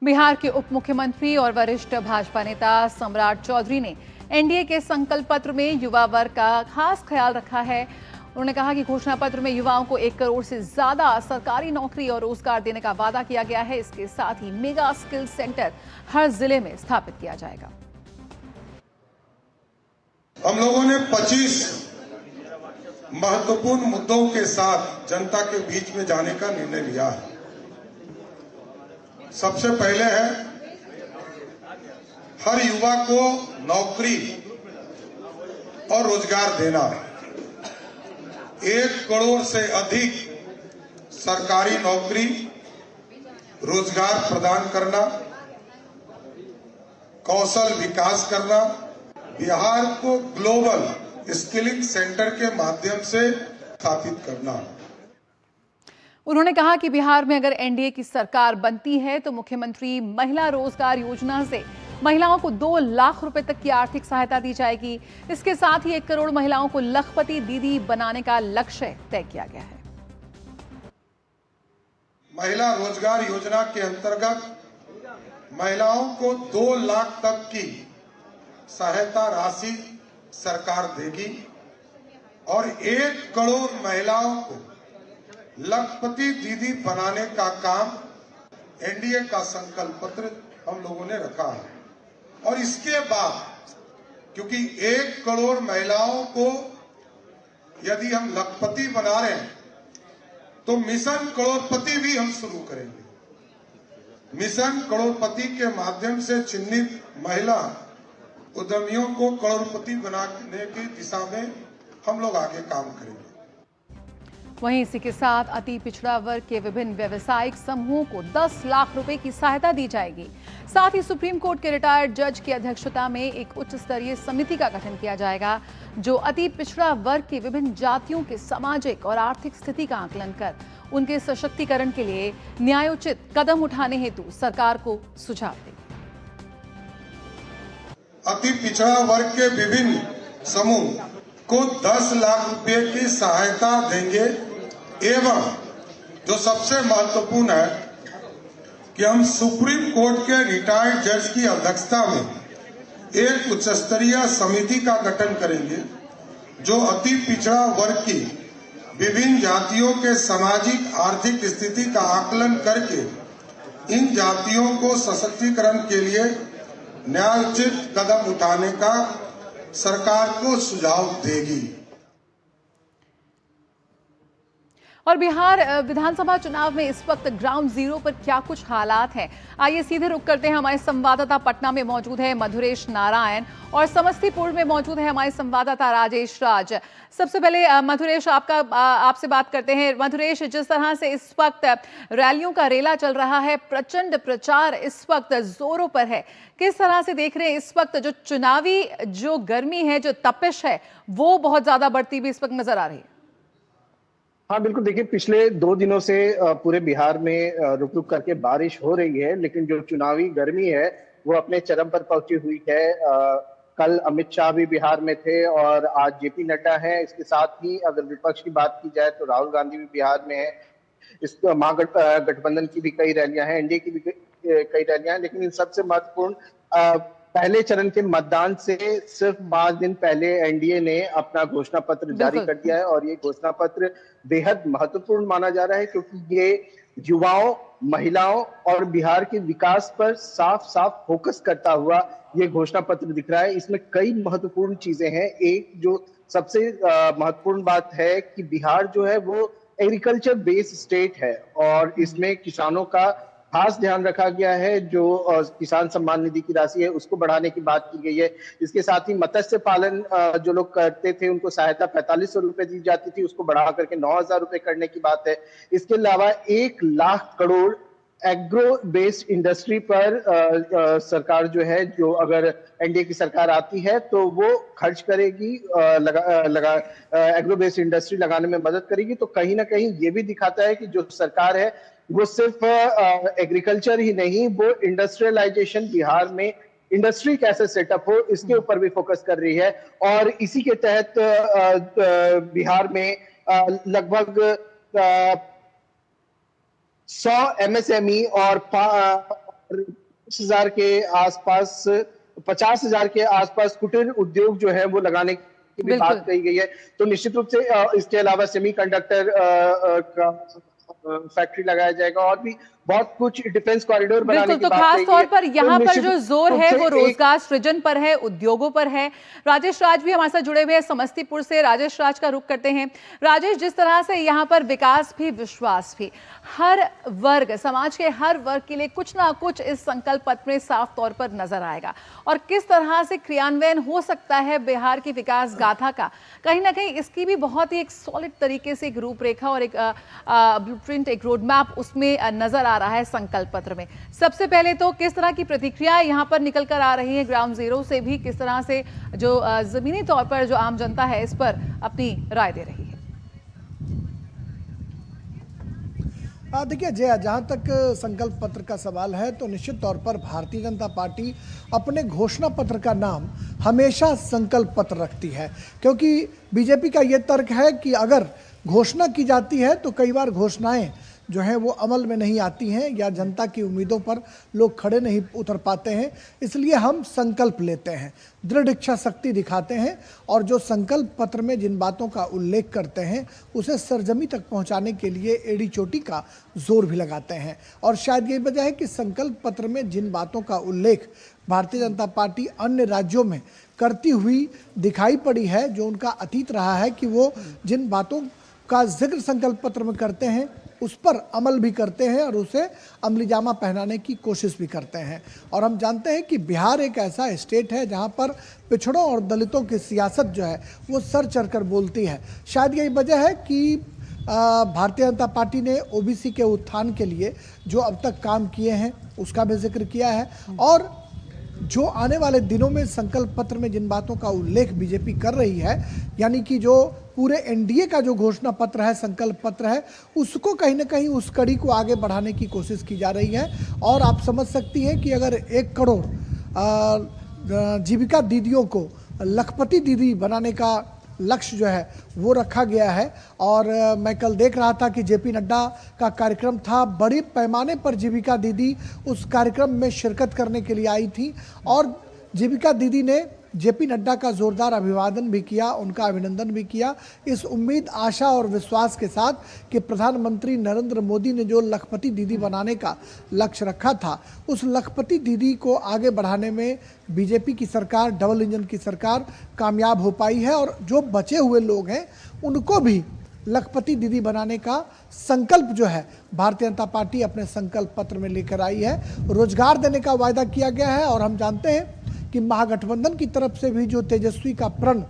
बिहार के उप मुख्यमंत्री और वरिष्ठ भाजपा नेता सम्राट चौधरी ने एनडीए के संकल्प पत्र में युवा वर्ग का खास ख्याल रखा है। उन्होंने कहा कि घोषणा पत्र में युवाओं को 1 करोड़ से ज्यादा सरकारी नौकरी और रोजगार देने का वादा किया गया है। इसके साथ ही मेगा स्किल सेंटर हर जिले में स्थापित किया जाएगा। हम लोगों ने 25 महत्वपूर्ण मुद्दों के साथ जनता के बीच में जाने का निर्णय लिया है। सबसे पहले है हर युवा को नौकरी और रोजगार देना, 1 करोड़ से अधिक सरकारी नौकरी, रोजगार प्रदान करना, कौशल विकास करना, बिहार को ग्लोबल स्किलिंग सेंटर के माध्यम से स्थापित करना। उन्होंने कहा कि बिहार में अगर एनडीए की सरकार बनती है तो मुख्यमंत्री महिला रोजगार योजना से महिलाओं को 2 लाख रुपए तक की आर्थिक सहायता दी जाएगी। इसके साथ ही 1 करोड़ महिलाओं को लखपति दीदी बनाने का लक्ष्य तय किया गया है। महिला रोजगार योजना के अंतर्गत महिलाओं को 2 लाख तक की सहायता राशि सरकार देगी और 1 करोड़ महिलाओं को लखपति दीदी बनाने का काम एनडीए का संकल्प पत्र हम लोगों ने रखा है। और इसके बाद क्योंकि 1 करोड़ महिलाओं को यदि हम लखपति बना रहे हैं तो मिशन करोड़पति भी हम शुरू करेंगे। मिशन करोड़पति के माध्यम से चिन्हित महिला उद्यमियों को करोड़पति बनाने की दिशा में हम लोग आगे काम करेंगे। वहीं इसी के साथ अति पिछड़ा वर्ग के विभिन्न व्यवसायिक समूहों को 10 लाख रुपए की सहायता दी जाएगी। साथ ही सुप्रीम कोर्ट के रिटायर्ड जज की अध्यक्षता में एक उच्च स्तरीय समिति का गठन किया जाएगा जो अति पिछड़ा वर्ग की विभिन्न जातियों के सामाजिक और आर्थिक स्थिति का आकलन कर उनके सशक्तिकरण के लिए न्यायोचित कदम उठाने हेतु सरकार को सुझाव देगी। अति पिछड़ा वर्ग के विभिन्न समूह को 10 लाख रुपए की सहायता देंगे एवं जो सबसे महत्वपूर्ण है कि हम सुप्रीम कोर्ट के रिटायर्ड जज की अध्यक्षता में एक उच्च स्तरीय समिति का गठन करेंगे जो अति पिछड़ा वर्ग की विभिन्न जातियों के सामाजिक आर्थिक स्थिति का आकलन करके इन जातियों को सशक्तिकरण के लिए न्यायोचित कदम उठाने का सरकार को सुझाव देगी। और बिहार विधानसभा चुनाव में इस वक्त ग्राउंड जीरो पर क्या कुछ हालात हैं, आइए सीधे रुक करते हैं। हमारे संवाददाता पटना में मौजूद है मधुरेश नारायण और समस्तीपुर में मौजूद है हमारे संवाददाता राजेश राज। सबसे पहले मधुरेश आपसे बात करते हैं। मधुरेश, जिस तरह से इस वक्त रैलियों का रेला चल रहा है, प्रचंड प्रचार इस वक्त जोरों पर है, किस तरह से देख रहे हैं इस वक्त जो चुनावी जो गर्मी है, जो तपिश है, वो बहुत ज्यादा बढ़ती हुई इस वक्त नजर आ रही है? हाँ बिल्कुल, देखिए पिछले 2 दिनों से पूरे बिहार में रुक रुक करके बारिश हो रही है, लेकिन जो चुनावी गर्मी है वो अपने चरम पर पहुंची हुई है। कल अमित शाह भी बिहार में थे और आज जेपी नड्डा है। इसके साथ ही अगर विपक्ष की बात की जाए तो राहुल गांधी भी बिहार में है। इस महागठबंधन की भी कई रैलियां हैं, एनडीए की भी कई रैलियां हैं, लेकिन इन सबसे महत्वपूर्ण पहले चरण के मतदान से सिर्फ 5 दिन पहले एनडीए ने अपना घोषणा पत्र जारी कर दिया है और ये घोषणा पत्र बेहद महत्वपूर्ण माना जा रहा है क्योंकि ये युवाओं, महिलाओं और बिहार के विकास पर साफ साफ फोकस करता हुआ ये घोषणा पत्र दिख रहा है। इसमें कई महत्वपूर्ण चीजें हैं। एक जो सबसे महत्वपूर्ण बात है कि बिहार जो है वो एग्रीकल्चर बेस्ड स्टेट है और इसमें किसानों का खास ध्यान रखा गया है। जो किसान सम्मान निधि की राशि है उसको बढ़ाने की बात की गई है। इसके साथ ही मत्स्य पालन जो लोग करते थे उनको सहायता 4500 रुपए दी जाती थी, उसको बढ़ा करके 9000 रुपए करने की बात है। इसके अलावा 1 lakh crore agro based industry पर सरकार जो है, जो अगर एनडीए की सरकार आती है तो वो खर्च करेगी, एग्रो बेस्ड इंडस्ट्री लगाने में मदद करेगी। तो कहीं ना कहीं ये भी दिखाता है कि जो सरकार है वो सिर्फ एग्रीकल्चर ही नहीं, वो इंडस्ट्रियलाइजेशन, बिहार में इंडस्ट्री कैसे सेटअप हो इसके ऊपर भी फोकस कर रही है। और इसी के तहत बिहार में लगभग 100 एमएसएमई और 50,000 के आसपास कुटीर उद्योग जो है वो लगाने की भी बात कही गई है। तो निश्चित रूप से इसके अलावा सेमीकंडक्टर का फैक्ट्री लगाया जाएगा और भी बहुत कुछ डिफेंस कॉरिडोर बनाने की तो बात खास तौर पर यहाँ पर निश्चित जो जोर रूप है से वो रोजगार सृजन पर है, उद्योगों पर है। राजेश राज भी हमारे साथ जुड़े हुए हैं समस्तीपुर से। राजेश राज का रुख करते हैं। राजेश, जिस तरह से यहाँ पर विकास भी विश्वास भी, हर वर्ग, समाज के हर वर्ग के लिए कुछ ना कुछ इस संकल्प पत्र में साफ तौर पर नजर आएगा, और किस तरह से क्रियान्वयन हो सकता है बिहार की विकास गाथा का, कहीं ना कहीं इसकी भी बहुत ही एक सॉलिड तरीके से एक रूपरेखा और एक ब्लूप्रिंट, एक रोड मैप उसमें नजर आ रहा है संकल्प पत्र में। सबसे पहले तो किस तरह की प्रतिक्रियाएं यहाँ पर निकल कर आ रही है ग्राउंड जीरो से भी, किस तरह से जो जमीनी तौर पर जो आम जनता है इस पर अपनी राय दे रही है? देखिए जया, जहाँ तक संकल्प पत्र का सवाल है तो निश्चित तौर पर भारतीय जनता पार्टी अपने घोषणा पत्र का नाम हमेशा संकल्प पत्र रखती है, क्योंकि बीजेपी का ये तर्क है कि अगर घोषणा की जाती है तो कई बार घोषणाएं जो हैं वो अमल में नहीं आती हैं या जनता की उम्मीदों पर लोग खड़े नहीं उतर पाते हैं। इसलिए हम संकल्प लेते हैं, दृढ़ इच्छा शक्ति दिखाते हैं और जो संकल्प पत्र में जिन बातों का उल्लेख करते हैं उसे सरजमी तक पहुंचाने के लिए एड़ी चोटी का जोर भी लगाते हैं। और शायद यही वजह है कि संकल्प पत्र में जिन बातों का उल्लेख भारतीय जनता पार्टी अन्य राज्यों में करती हुई दिखाई पड़ी है, जो उनका अतीत रहा है कि वो जिन बातों का जिक्र संकल्प पत्र में करते हैं उस पर अमल भी करते हैं और उसे अमली जामा पहनाने की कोशिश भी करते हैं। और हम जानते हैं कि बिहार एक ऐसा स्टेट है जहां पर पिछड़ों और दलितों की सियासत जो है वो सर चढ़कर बोलती है। शायद यही वजह है कि भारतीय जनता पार्टी ने ओबीसी के उत्थान के लिए जो अब तक काम किए हैं उसका भी जिक्र किया है, और जो आने वाले दिनों में संकल्प पत्र में जिन बातों का उल्लेख बीजेपी कर रही है, यानी कि जो पूरे एनडीए का जो घोषणा पत्र है, संकल्प पत्र है, उसको कहीं ना कहीं उस कड़ी को आगे बढ़ाने की कोशिश की जा रही है। और आप समझ सकती हैं कि अगर 1 करोड़ जीविका दीदियों को लखपति दीदी बनाने का लक्ष्य जो है वो रखा गया है, और मैं कल देख रहा था कि जेपी नड्डा का कार्यक्रम था, बड़ी पैमाने पर जीविका दीदी उस कार्यक्रम में शिरकत करने के लिए आई थी, और जीविका दीदी ने जेपी नड्डा का जोरदार अभिवादन भी किया, उनका अभिनंदन भी किया, इस उम्मीद, आशा और विश्वास के साथ कि प्रधानमंत्री नरेंद्र मोदी ने जो लखपति दीदी बनाने का लक्ष्य रखा था, उस लखपति दीदी को आगे बढ़ाने में बीजेपी की सरकार, डबल इंजन की सरकार कामयाब हो पाई है। और जो बचे हुए लोग हैं उनको भी लखपति दीदी बनाने का संकल्प जो है भारतीय जनता पार्टी अपने संकल्प पत्र में लेकर आई है। रोजगार देने का वायदा किया गया है, और हम जानते हैं कि महागठबंधन की तरफ से भी जो तेजस्वी का प्रण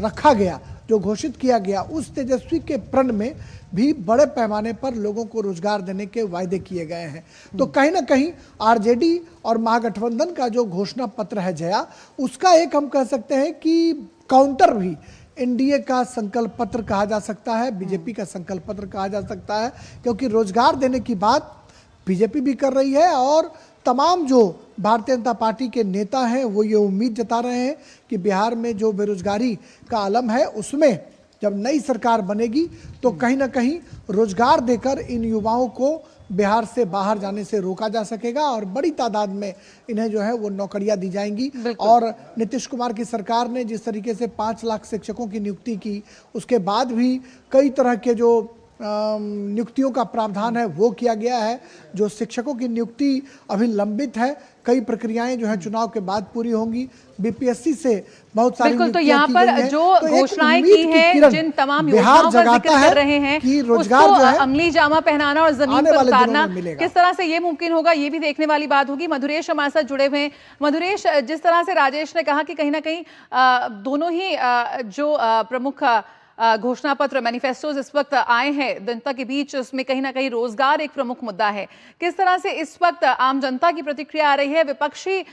रखा गया, जो घोषित किया गया, उस तेजस्वी के प्रण में भी बड़े पैमाने पर लोगों को रोजगार देने के वायदे किए गए हैं। तो कहीं ना कहीं आरजेडी और महागठबंधन का जो घोषणा पत्र है जया, उसका एक हम कह सकते हैं कि काउंटर भी एनडीए का संकल्प पत्र कहा जा सकता है, बीजेपी का संकल्प पत्र कहा जा सकता है, क्योंकि रोजगार देने की बात बीजेपी भी कर रही है और तमाम जो भारतीय जनता पार्टी के नेता हैं वो ये उम्मीद जता रहे हैं कि बिहार में जो बेरोजगारी का आलम है उसमें जब नई सरकार बनेगी तो कहीं ना कहीं रोजगार देकर इन युवाओं को बिहार से बाहर जाने से रोका जा सकेगा, और बड़ी तादाद में इन्हें जो है वो नौकरियां दी जाएंगी। और नीतीश कुमार की सरकार ने जिस तरीके से 5 लाख शिक्षकों की नियुक्ति की, उसके बाद भी कई तरह के जो नियुक्तियों का प्रावधान है वो किया गया है। जो शिक्षकों की नियुक्ति अभी लंबित है, कई प्रक्रियाएं जो है चुनाव के बाद पूरी होंगी। बीपीएससी से बहुत सारी बिल्कुल, तो यहाँ पर जो घोषणाएं की हैं, जिन तमाम योजनाओं का जिक्र कर रहे हैं, कि रोजगार जो है अमली जामा पहनाना और जमीन पर उतारना किस तरह से ये मुमकिन होगा, ये भी देखने वाली बात होगी। मधुरेश हमारे साथ जुड़े हुए हैं। मधुरेश, जिस तरह से राजेश ने कहा कि कहीं ना कहीं दोनों ही जो प्रमुख घोषणा पत्र, मैनिफेस्टोज इस वक्त आए हैं जनता के बीच, उसमें कहीं ना कहीं रोजगार एक प्रमुख मुद्दा है। किस तरह से इस वक्त आम जनता की प्रतिक्रिया आ रही है, विपक्षी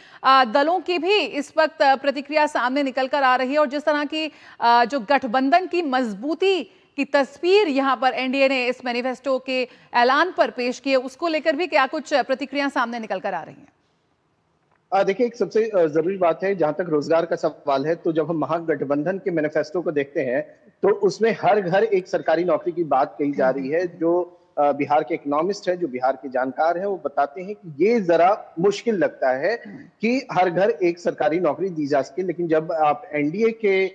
दलों की भी इस वक्त प्रतिक्रिया सामने निकल कर आ रही है, और जिस तरह की जो गठबंधन की मजबूती की तस्वीर यहाँ पर एनडीए ने इस मैनिफेस्टो के ऐलान पर पेश की है, उसको लेकर भी क्या कुछ प्रतिक्रिया सामने निकल कर आ रही हैं? देखिए, एक सबसे जरूरी बात है, जहां तक रोजगार का सवाल है, तो जब हम महागठबंधन के मैनिफेस्टो को देखते हैं तो उसमें हर घर एक सरकारी नौकरी की बात कही जा रही है। जो बिहार के इकोनॉमिस्ट है, जो बिहार के जानकार हैं, वो बताते हैं कि ये जरा मुश्किल लगता है कि हर घर एक सरकारी नौकरी दी जा सके। लेकिन जब आप एनडीए के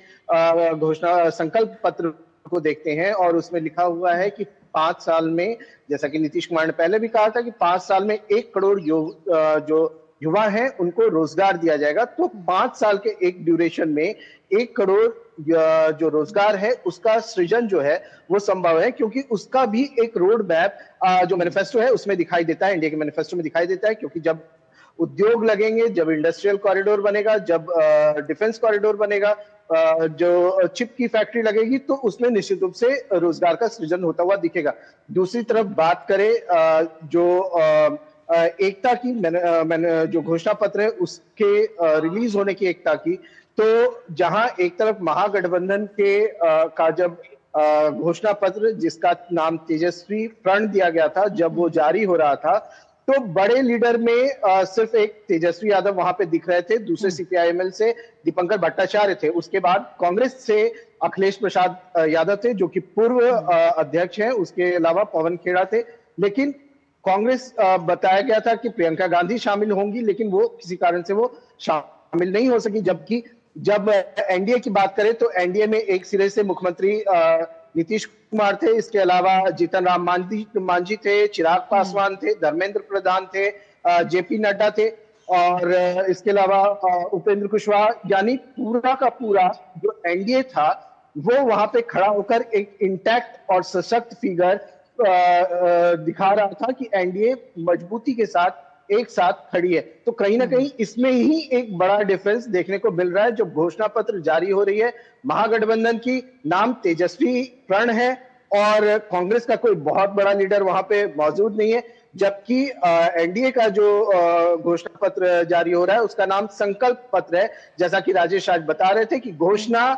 घोषणा संकल्प पत्र को देखते हैं और उसमें लिखा हुआ है कि 5 साल में, जैसा कि नीतीश कुमार ने पहले भी कहा था कि 5 साल में 1 करोड़ जो युवा हैं उनको रोजगार दिया जाएगा। तो 5 साल के एक ड्यूरेशन में 1 करोड़ जो रोजगार है उसका सृजन जो है वो संभव है, क्योंकि उसका भी एक रोड मैप जो मैनिफेस्टो है उसमें दिखाई देता है, इंडिया के मैनिफेस्टो में दिखाई देता है। क्योंकि जब उद्योग लगेंगे, जब इंडस्ट्रियल कॉरिडोर बनेगा, जब डिफेंस कॉरिडोर बनेगा, जो चिप की फैक्ट्री लगेगी, तो उसमें निश्चित रूप से रोजगार का सृजन होता हुआ दिखेगा। दूसरी तरफ बात करें जो एकता की जो घोषणा पत्र है उसके रिलीज होने की एकता की, तो जहां एक तरफ महागठबंधन का जब घोषणा पत्र जिसका नाम तेजस्वी प्रण दिया गया था, जब वो जारी हो रहा था, तो बड़े लीडर में सिर्फ एक तेजस्वी यादव वहां पे दिख रहे थे, दूसरे सीपीआईएमएल से दीपंकर भट्टाचार्य थे, उसके बाद कांग्रेस से अखिलेश प्रसाद यादव थे जो कि पूर्व अध्यक्ष हैं, उसके अलावा पवन खेड़ा थे। लेकिन कांग्रेस बताया गया था कि प्रियंका गांधी शामिल होंगी, लेकिन वो किसी कारण से वो शामिल नहीं हो सकी। जबकि जब एनडीए की बात करें तो एनडीए में एक सिरे से मुख्यमंत्री नीतीश कुमार थे, इसके अलावा जीतन राम मांझी थे, चिराग पासवान थे, धर्मेंद्र प्रधान थे, जेपी नड्डा थे, और इसके अलावा उपेंद्र कुशवाहा, यानी पूरा का पूरा जो एनडीए था वो वहां पे खड़ा होकर एक इंटैक्ट और सशक्त फिगर दिखा रहा था कि एनडीए मजबूती के साथ एक साथ खड़ी है। तो कहीं ना कहीं इसमें ही एक बड़ा डिफरेंस देखने को मिल रहा है। जो घोषणा पत्र जारी हो रही है महागठबंधन की, नाम तेजस्वी प्रण है और कांग्रेस का कोई बहुत बड़ा लीडर वहां पे मौजूद नहीं है, जबकि एनडीए का जो घोषणा पत्र जारी हो रहा है उसका नाम संकल्प पत्र है। जैसा कि राजेश आज बता रहे थे कि घोषणा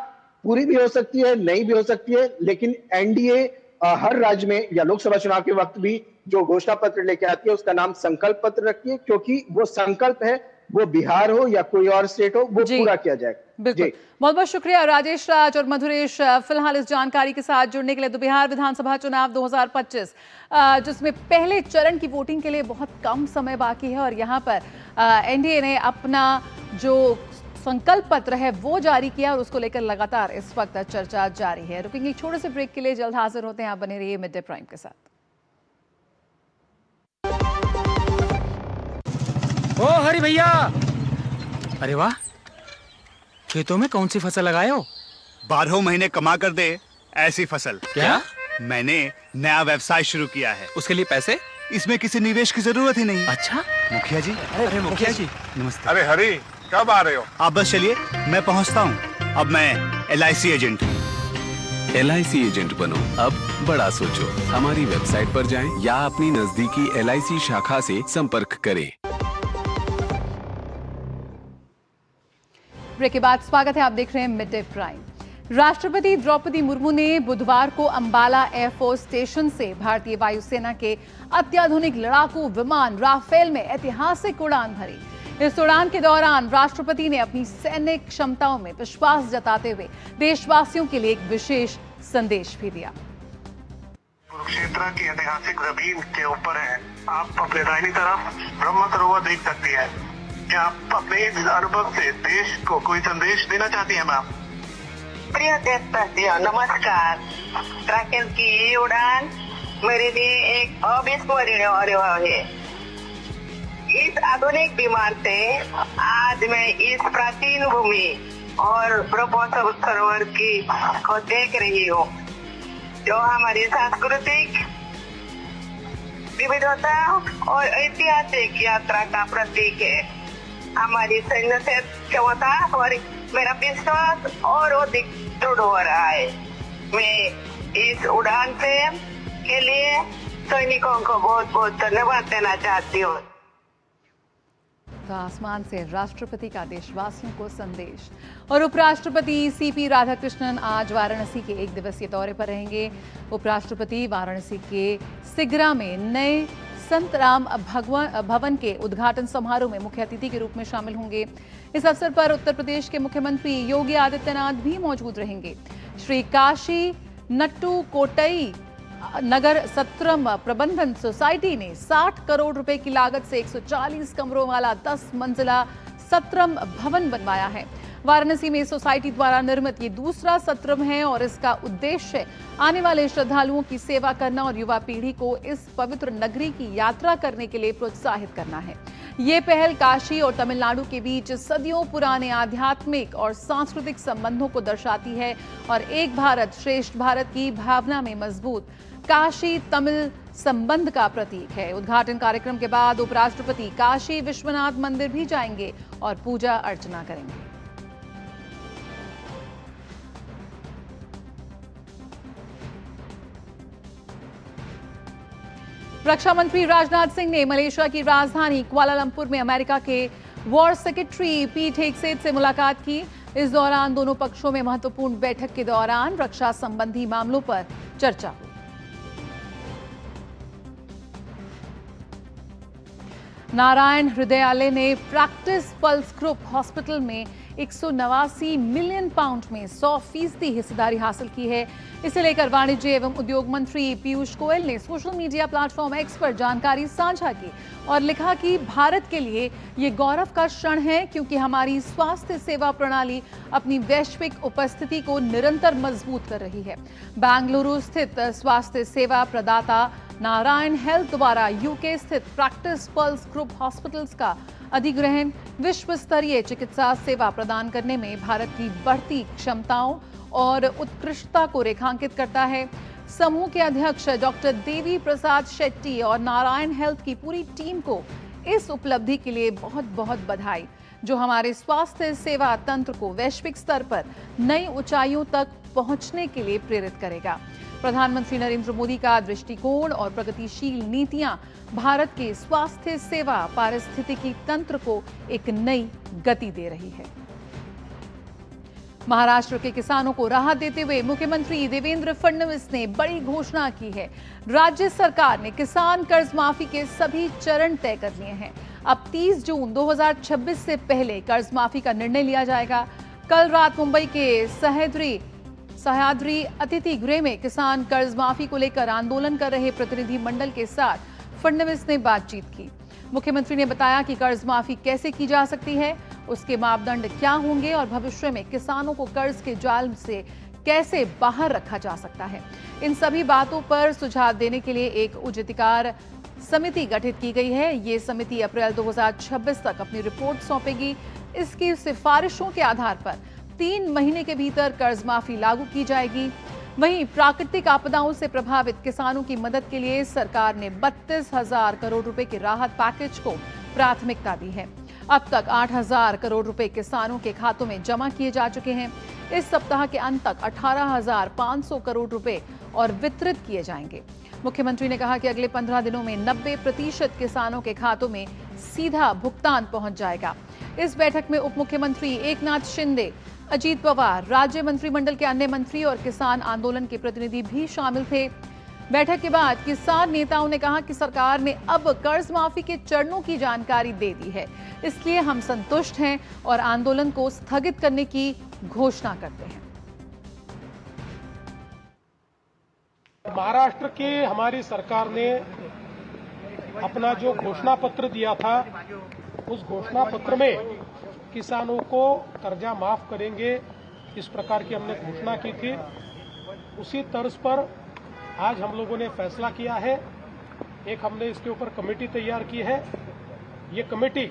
पूरी भी हो सकती है, नहीं भी हो सकती है, लेकिन एनडीए हर राज्य में या लोकसभा चुनाव के वक्त भी जो घोषणा पत्र लेके आती है उसका नाम संकल्प पत्र रखती है, क्योंकि वो संकल्प है, वो बिहार हो या कोई और स्टेट हो, वो पूरा किया जाएगा। बिल्कुल, बहुत बहुत शुक्रिया राजेश राज और मधुरेश, फिलहाल इस जानकारी के साथ जुड़ने के लिए। तो बिहार विधानसभा चुनाव 2025 जिसमें पहले चरण की वोटिंग के लिए बहुत कम समय बाकी है और यहाँ पर एनडीए ने अपना जो संकल्प पत्र है वो जारी किया और उसको लेकर लगातार इस वक्त चर्चा जारी है। रुकेंगे एक छोटे से ब्रेक के लिए, जल्द हाजिर होते हैं, आप बने रहिए मिड डे प्राइम के साथ। ओ हरी भैया, अरे वाह, खेतों में कौन सी फसल लगाए हो? 12 महीने कमा कर दे ऐसी फसल। क्या? मैंने नया व्यवसाय शुरू किया है। उसके लिए पैसे? इसमें किसी निवेश की जरूरत ही नहीं। अच्छा मुखिया जी। अरे मुखिया जी नमस्ते। अरे हरी, कब आ रहे हो? आप बस चलिए, मैं पहुंचता हूं। अब मैं LIC एजेंट हूं। LIC एजेंट बनो, अब बड़ा सोचो। हमारी वेबसाइट पर जाएं या अपनी नजदीकी LIC शाखा से संपर्क करें। ब्रेक के बाद स्वागत है, आप देख रहे हैं मिड डे प्राइम। राष्ट्रपति द्रौपदी मुर्मू ने बुधवार को अंबाला एयरफोर्स स्टेशन से भारतीय वायुसेना के अत्याधुनिक लड़ाकू विमान राफेल में ऐतिहासिक उड़ान भरी। इस उड़ान के दौरान राष्ट्रपति ने अपनी सैन्य क्षमताओं में विश्वास जताते हुए देशवासियों के लिए एक विशेष संदेश भी दिया। कुरुक्षेत्र की ऐतिहासिक जमीन के ऊपर है, आप अपने दाहिनी तरफ ब्रह्म सरोवर देख सकती है। क्या आप अपने इस अनुभव से देश को कोई संदेश देना चाहती हैं मैम? प्रिय देशवासियों, नमस्कार। राफेल की ये उड़ान मेरे लिए एक अविस्मरणीय अनुभव है। इस आधुनिक विमान से आज मैं इस प्राचीन भूमि और ब्रह्म सरोवर की को देख रही हूँ, जो हमारी सांस्कृतिक विविधता और ऐतिहासिक यात्रा का प्रतीक है। हमारी सैन्य से क्षमता और मेरा विश्वास और अधिक दृढ़ हो रहा है। मैं इस उड़ान से के लिए सैनिकों को बहुत बहुत धन्यवाद देना चाहती हूँ। तो आसमान से राष्ट्रपति का देशवासियों को संदेश। और उपराष्ट्रपति CP राधाकृष्णन आज वाराणसी के 1 दिवसीय दौरे पर रहेंगे। उपराष्ट्रपति वाराणसी के सिगरा में नए संत राम भवन के उद्घाटन समारोह में मुख्य अतिथि के रूप में शामिल होंगे। इस अवसर पर उत्तर प्रदेश के मुख्यमंत्री योगी आदित्यनाथ भी मौजूद रहेंगे। श्री काशी नट्टू कोटई नगर सत्रम प्रबंधन सोसाइटी ने 60 करोड़ रुपए की लागत से 140 कमरों वाला 10 मंजिला सत्रम भवन बनवाया है। वाराणसी में सोसाइटी द्वारा निर्मित ये दूसरा सत्रम है और इसका उद्देश्य आने वाले श्रद्धालुओं की सेवा करना और युवा पीढ़ी को इस पवित्र नगरी की यात्रा करने के लिए प्रोत्साहित करना है। ये पहल काशी और तमिलनाडु के बीच सदियों पुराने आध्यात्मिक और सांस्कृतिक संबंधों को दर्शाती है और एक भारत श्रेष्ठ भारत की भावना में मजबूत काशी तमिल संबंध का प्रतीक है। उद्घाटन कार्यक्रम के बाद उपराष्ट्रपति काशी विश्वनाथ मंदिर भी जाएंगे और पूजा अर्चना करेंगे। रक्षा मंत्री राजनाथ सिंह ने मलेशिया की राजधानी कुआलालंपुर में अमेरिका के वॉर सेक्रेटरी पीट हेगसेथ से मुलाकात की। इस दौरान दोनों पक्षों में महत्वपूर्ण बैठक के दौरान रक्षा संबंधी मामलों पर चर्चा हुई। नारायण हृदयालय ने प्रैक्टिस पल्स ग्रुप हॉस्पिटल में 189 मिलियन पाउंड में 100% हिस्सेदारी हासिल की है। इसे लेकर वाणिज्य एवं उद्योग मंत्री पीयूष गोयल ने सोशल मीडिया प्लेटफॉर्म एक्स पर जानकारी साझा की और लिखा कि भारत के लिए ये गौरव का क्षण है क्योंकि हमारी स्वास्थ्य सेवा प्रणाली अपनी वैश्विक उपस्थिति को निरंतर मजबूत कर रही है। बेंगलुरु स्थित स्वास्थ्य सेवा प्रदाता नारायण हेल्थ द्वारा यूके स्थित प्रैक्टिस पल्स ग्रुप हॉस्पिटल्स का अधिग्रहण विश्व स्तरीय चिकित्सा सेवा प्रदान करने में भारत की बढ़ती क्षमताओं और उत्कृष्टता को रेखांकित करता है। समूह के अध्यक्ष डॉक्टर देवी प्रसाद शेट्टी और नारायण हेल्थ की पूरी टीम को इस उपलब्धि के लिए बहुत बहुत बधाई, जो हमारे स्वास्थ्य सेवा तंत्र को वैश्विक स्तर पर नई ऊंचाइयों तक पहुंचने के लिए प्रेरित करेगा। प्रधानमंत्री नरेंद्र मोदी का दृष्टिकोण और प्रगतिशील नीतियां भारत के स्वास्थ्य सेवा पारिस्थितिकी तंत्र को एक नई गति दे रही है। महाराष्ट्र के किसानों को राहत देते हुए मुख्यमंत्री देवेंद्र फडणवीस ने बड़ी घोषणा की है। राज्य सरकार ने किसान कर्ज माफी के सभी चरण तय कर लिए हैं। अब 30 जून 2026 से पहले कर्ज माफी का निर्णय लिया जाएगा। कल रात मुंबई के सह्याद्री अतिथि गृह में किसान कर्ज माफी को लेकर आंदोलन कर रहे प्रतिनिधि मंडल के साथ फडणवीस ने बातचीत की। मुख्यमंत्री ने बताया कि कर्ज माफी कैसे की जा सकती है, उसके मापदंड क्या होंगे और भविष्य में किसानों को कर्ज के जाल से कैसे बाहर रखा जा सकता है। इन सभी बातों पर सुझाव देने के लिए एक उच्चाधिकार समिति गठित की गई है। ये समिति अप्रैल 2026 तक अपनी रिपोर्ट सौंपेगी। इसकी सिफारिशों के आधार पर 3 महीने के भीतर कर्ज माफी लागू की जाएगी। वहीं प्राकृतिक आपदाओं से प्रभावित किसानों की मदद के लिए सरकार ने 32,000 करोड़ रुपए के राहत पैकेज को प्राथमिकता दी है। अब तक 8,000 करोड़ रुपए किसानों के खातों में जमा किए जा चुके हैं। इस सप्ताह के अंत तक 18,500 करोड़ रुपए और वितरित किए जाएंगे। मुख्यमंत्री ने कहा कि अगले 15 दिनों में 90% किसानों के खातों में सीधा भुगतान पहुंच जाएगा। इस बैठक में उप मुख्यमंत्री एकनाथ शिंदे, अजीत पवार, राज्य मंत्रिमंडल के अन्य मंत्री और किसान आंदोलन के प्रतिनिधि भी शामिल थे। बैठक के बाद किसान नेताओं ने कहा कि सरकार ने अब कर्ज माफी के चरणों की जानकारी दे दी है, इसलिए हम संतुष्ट हैं और आंदोलन को स्थगित करने की घोषणा करते हैं। महाराष्ट्र की हमारी सरकार ने अपना जो घोषणा पत्र दिया था, उस घोषणा पत्र में किसानों को कर्जा माफ करेंगे, इस प्रकार की हमने घोषणा की थी। उसी तर्ज पर आज हम लोगों ने फैसला किया है। एक हमने इसके ऊपर कमेटी तैयार की है। ये कमेटी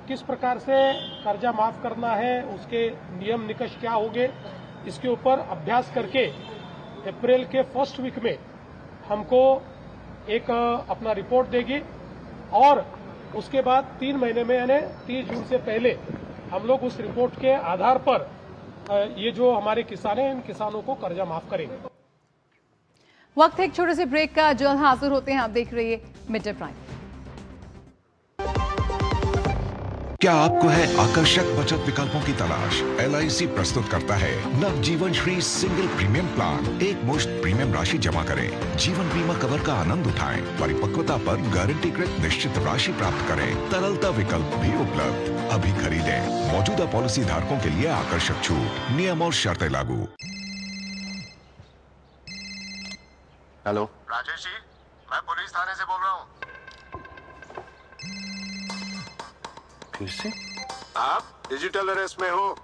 किस प्रकार से कर्जा माफ करना है, उसके नियम निकष क्या होंगे, इसके ऊपर अभ्यास करके अप्रैल के फर्स्ट वीक में हमको एक अपना रिपोर्ट देगी और उसके बाद 3 महीने में यानी 30 जून से पहले हम लोग उस रिपोर्ट के आधार पर ये जो हमारे किसान हैं, इन किसानों को कर्जा माफ करेंगे। वक्त है एक छोटे से ब्रेक का। जल्द हाजिर होते हैं। आप देख रहिए मिड डे प्राइम। क्या आपको है आकर्षक बचत विकल्पों की तलाश? LIC प्रस्तुत करता है नवजीवन श्री सिंगल प्रीमियम प्लान। एक मुश्त प्रीमियम राशि जमा करें, जीवन बीमा कवर का आनंद उठाएं, परिपक्वता पर गारंटीकृत निश्चित राशि प्राप्त करें। तरलता विकल्प भी उपलब्ध। अभी खरीदें। मौजूदा पॉलिसी धारकों के लिए आकर्षक छूट, नियम और शर्तें लागू। हेलो राजेश जी, मैं पुलिस थाने से बोल रहा हूँ। फिर से आप डिजिटल अरेस्ट में हो,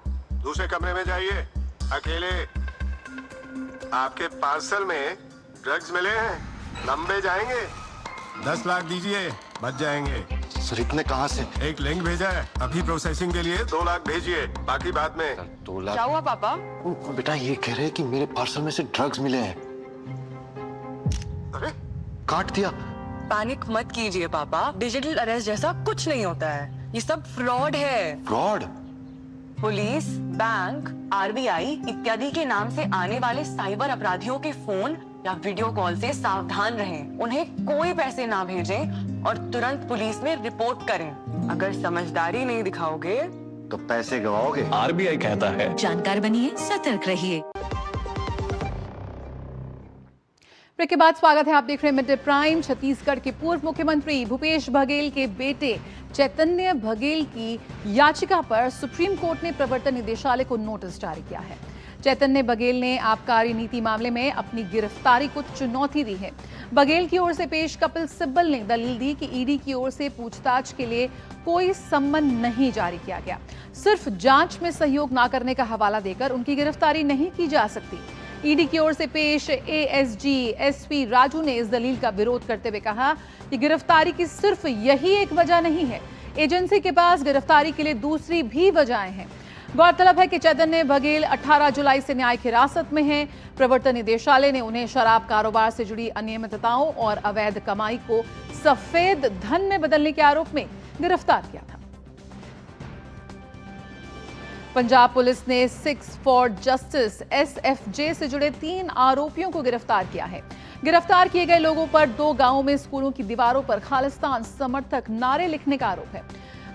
दूसरे कमरे में जाइए, अकेले। आपके पार्सल में ड्रग्स मिले हैं, लंबे जाएंगे। 10 लाख दीजिए, बच जाएंगे। सर इतने कहाँ से? एक लिंक भेजा है, अभी प्रोसेसिंग के लिए 2 लाख भेजिए, बाकी बाद में। 2 लाख? क्या हुआ पापा? बेटा ये कह रहे हैं कि मेरे पार्सल में से ड्रग्स मिले हैं। अरे काट दिया। पैनिक मत कीजिए पापा, डिजिटल अरेस्ट जैसा कुछ नहीं होता है, ये सब फ्रॉड है। फ्रॉड? पुलिस, बैंक, आरबीआई इत्यादि के नाम से आने वाले साइबर अपराधियों के फोन या वीडियो कॉल से सावधान रहें। उन्हें कोई पैसे ना भेजें और तुरंत पुलिस में रिपोर्ट करें। अगर समझदारी नहीं दिखाओगे तो पैसे गवाओगे। आरबीआई कहता है जानकार बनिए, सतर्क रहिए। ब्रेक के बाद स्वागत है, आप देख रहे हैं मिड डे प्राइम। छत्तीसगढ़ के पूर्व मुख्यमंत्री भूपेश बघेल के बेटे चैतन्य बघेल की याचिका पर सुप्रीम कोर्ट ने प्रवर्तन निदेशालय को नोटिस जारी किया है। चैतन्य बघेल ने आबकारी नीति मामले में अपनी गिरफ्तारी को चुनौती दी है। बघेल की ओर से पेश कपिल सिब्बल ने दलील दी कि ईडी की ओर से पूछताछ के लिए कोई सम्मन नहीं जारी किया गया, सिर्फ जांच में सहयोग न करने का हवाला देकर उनकी गिरफ्तारी नहीं की जा सकती। ईडी की ओर से पेश एएसजी एसपी राजू ने इस दलील का विरोध करते हुए कहा कि गिरफ्तारी की सिर्फ यही एक वजह नहीं है, एजेंसी के पास गिरफ्तारी के लिए दूसरी भी वजहें हैं। गौरतलब है कि चैतन्य बघेल 18 जुलाई से न्यायिक हिरासत में हैं। प्रवर्तन निदेशालय ने उन्हें शराब कारोबार से जुड़ी अनियमितताओं और अवैध कमाई को सफेद धन में बदलने के आरोप में गिरफ्तार किया था। पंजाब पुलिस ने 6 फॉर जस्टिस SFJ से जुड़े 3 आरोपियों को गिरफ्तार किया है। गिरफ्तार किए गए लोगों पर 2 गांवों में स्कूलों की दीवारों पर खालिस्तान समर्थक नारे लिखने का आरोप है।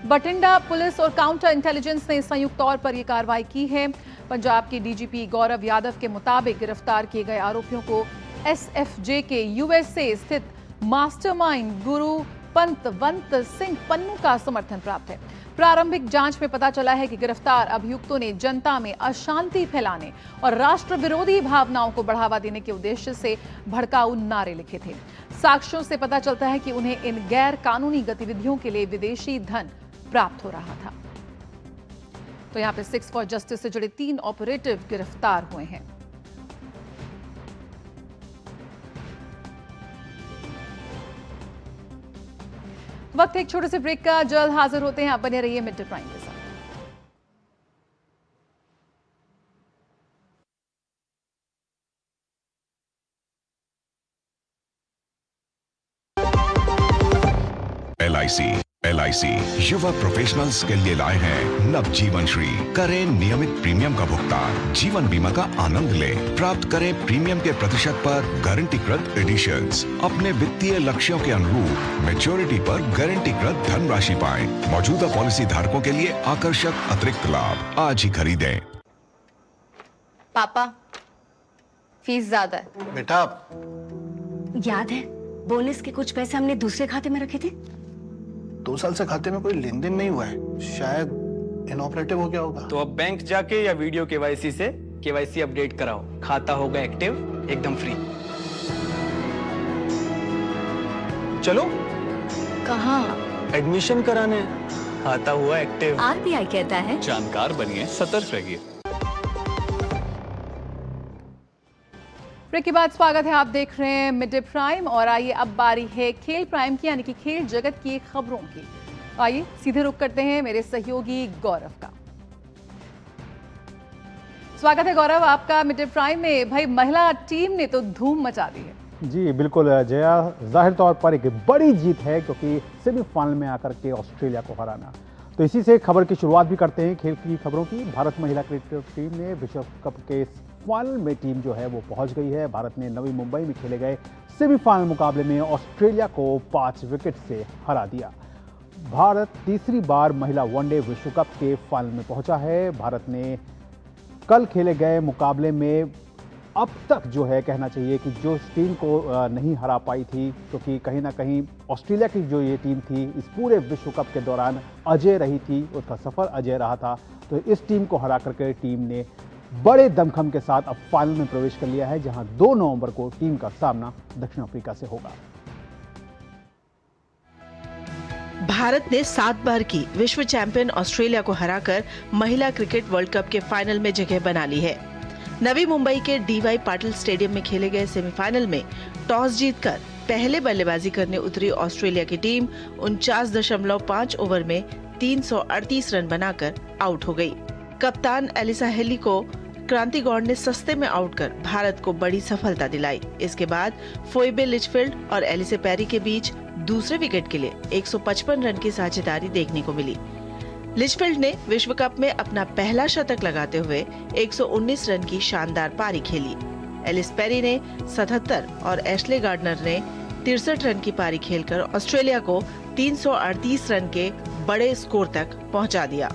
बठिंडा पुलिस और काउंटर इंटेलिजेंस ने संयुक्त तौर पर यह कार्रवाई की है। पंजाब के डीजीपी गौरव यादव के मुताबिक गिरफ्तार किए गए आरोपियों को SFJ के USA स्थित मास्टरमाइंड गुरु पंतवंत सिंह पन्नू का समर्थन प्राप्त है। प्रारंभिक जांच में पता चला है कि गिरफ्तार अभियुक्तों ने जनता में अशांति फैलाने और राष्ट्र विरोधी भावनाओं को बढ़ावा देने के उद्देश्य से भड़काऊ नारे लिखे थे। साक्ष्यों से पता चलता है कि उन्हें इन गैर कानूनी गतिविधियों के लिए विदेशी धन प्राप्त हो रहा था। तो यहां पे 6 फॉर जस्टिस से जुड़े 3 ऑपरेटिव गिरफ्तार हुए हैं। वक्त एक छोटे से ब्रेक का, जल्द हाजिर होते हैं। आप बने रहिए मिड डे प्राइम के साथ। LIC युवा प्रोफेशनल्स के लिए लाए हैं नवजीवन श्री। करें नियमित प्रीमियम का भुगतान, जीवन बीमा का आनंद लें। प्राप्त करें प्रीमियम के प्रतिशत पर गारंटीकृत एडिशंस। अपने वित्तीय लक्ष्यों के अनुरूप मैच्योरिटी पर गारंटीकृत धनराशि पाएं। मौजूदा पॉलिसी धारकों के लिए आकर्षक अतिरिक्त लाभ आज ही खरीदें। पापा, फीस ज्यादा है। बेटा याद है बोनस के कुछ पैसे हमने दूसरे खाते में रखे थे? 2 साल से खाते में कोई लेन देन नहीं हुआ है, शायद इनऑपरेटिव हो गया होगा। तो अब बैंक जाके या वीडियो केवाईसी से केवाईसी अपडेट कराओ, खाता होगा एक्टिव, एकदम फ्री। चलो। कहाँ? एडमिशन कराने। खाता हुआ एक्टिव। आरबीआई कहता है जानकार बनिए, सतर्क रहिए। ब्रेक के बाद स्वागत है, आप देख रहे हैं मिड डे प्राइम। और आइए अब बारी है खेल प्राइम की, यानी कि खेल जगत की खबरों की। आइए सीधे रुख करते हैं मेरे सहयोगी गौरव का। स्वागत है गौरव आपका मिड डे प्राइम में। भाई, महिला टीम ने तो धूम मचा दी है। जी बिल्कुल जया, जाहिर तौर पर एक बड़ी जीत है, क्योंकि सेमीफाइनल में आकर के ऑस्ट्रेलिया को हराना। तो इसी से खबर की शुरुआत भी करते हैं खेल की खबरों की। भारत महिला क्रिकेट टीम ने विश्व कप के फाइनल में टीम जो है वो पहुंच गई है। भारत ने नवी मुंबई में खेले गए सेमीफाइनल मुकाबले में ऑस्ट्रेलिया को 5 विकेट से हरा दिया। भारत तीसरी बार महिला वनडे विश्व कप के फाइनल में पहुंचा है। भारत ने कल खेले गए मुकाबले में अब तक जो है कहना चाहिए कि जो टीम को नहीं हरा पाई थी, क्योंकि कहीं ना कहीं ऑस्ट्रेलिया की जो ये टीम थी इस पूरे विश्व कप के दौरान अजय रही थी, उसका सफर अजय रहा था। तो इस टीम को हरा करके टीम ने बड़े दमखम के साथ अब फाइनल में प्रवेश कर लिया है, जहां 2 नवंबर को टीम का सामना दक्षिण अफ्रीका से होगा। भारत ने 7 बार की विश्व चैंपियन ऑस्ट्रेलिया को हराकर महिला क्रिकेट वर्ल्ड कप के फाइनल में जगह बना ली है। नवी मुंबई के डीवाई पाटिल स्टेडियम में खेले गए सेमीफाइनल में टॉस जीतकर पहले बल्लेबाजी करने उतरी ऑस्ट्रेलिया की टीम 49.5 ओवर में 338 रन बनाकर आउट हो गई। कप्तान एलिसा हेली को क्रांति गौड़ ने सस्ते में आउट कर भारत को बड़ी सफलता दिलाई। इसके बाद फोइबे लिचफील्ड और एलिसे पेरी के बीच दूसरे विकेट के लिए 155 रन की साझेदारी देखने को मिली। लिचफील्ड ने विश्व कप में अपना पहला शतक लगाते हुए 119 रन की शानदार पारी खेली। एलिस पेरी ने 77 और एशले गार्डनर ने 63 रन की पारी खेलकर ऑस्ट्रेलिया को 338 रन के बड़े स्कोर तक पहुंचा दिया।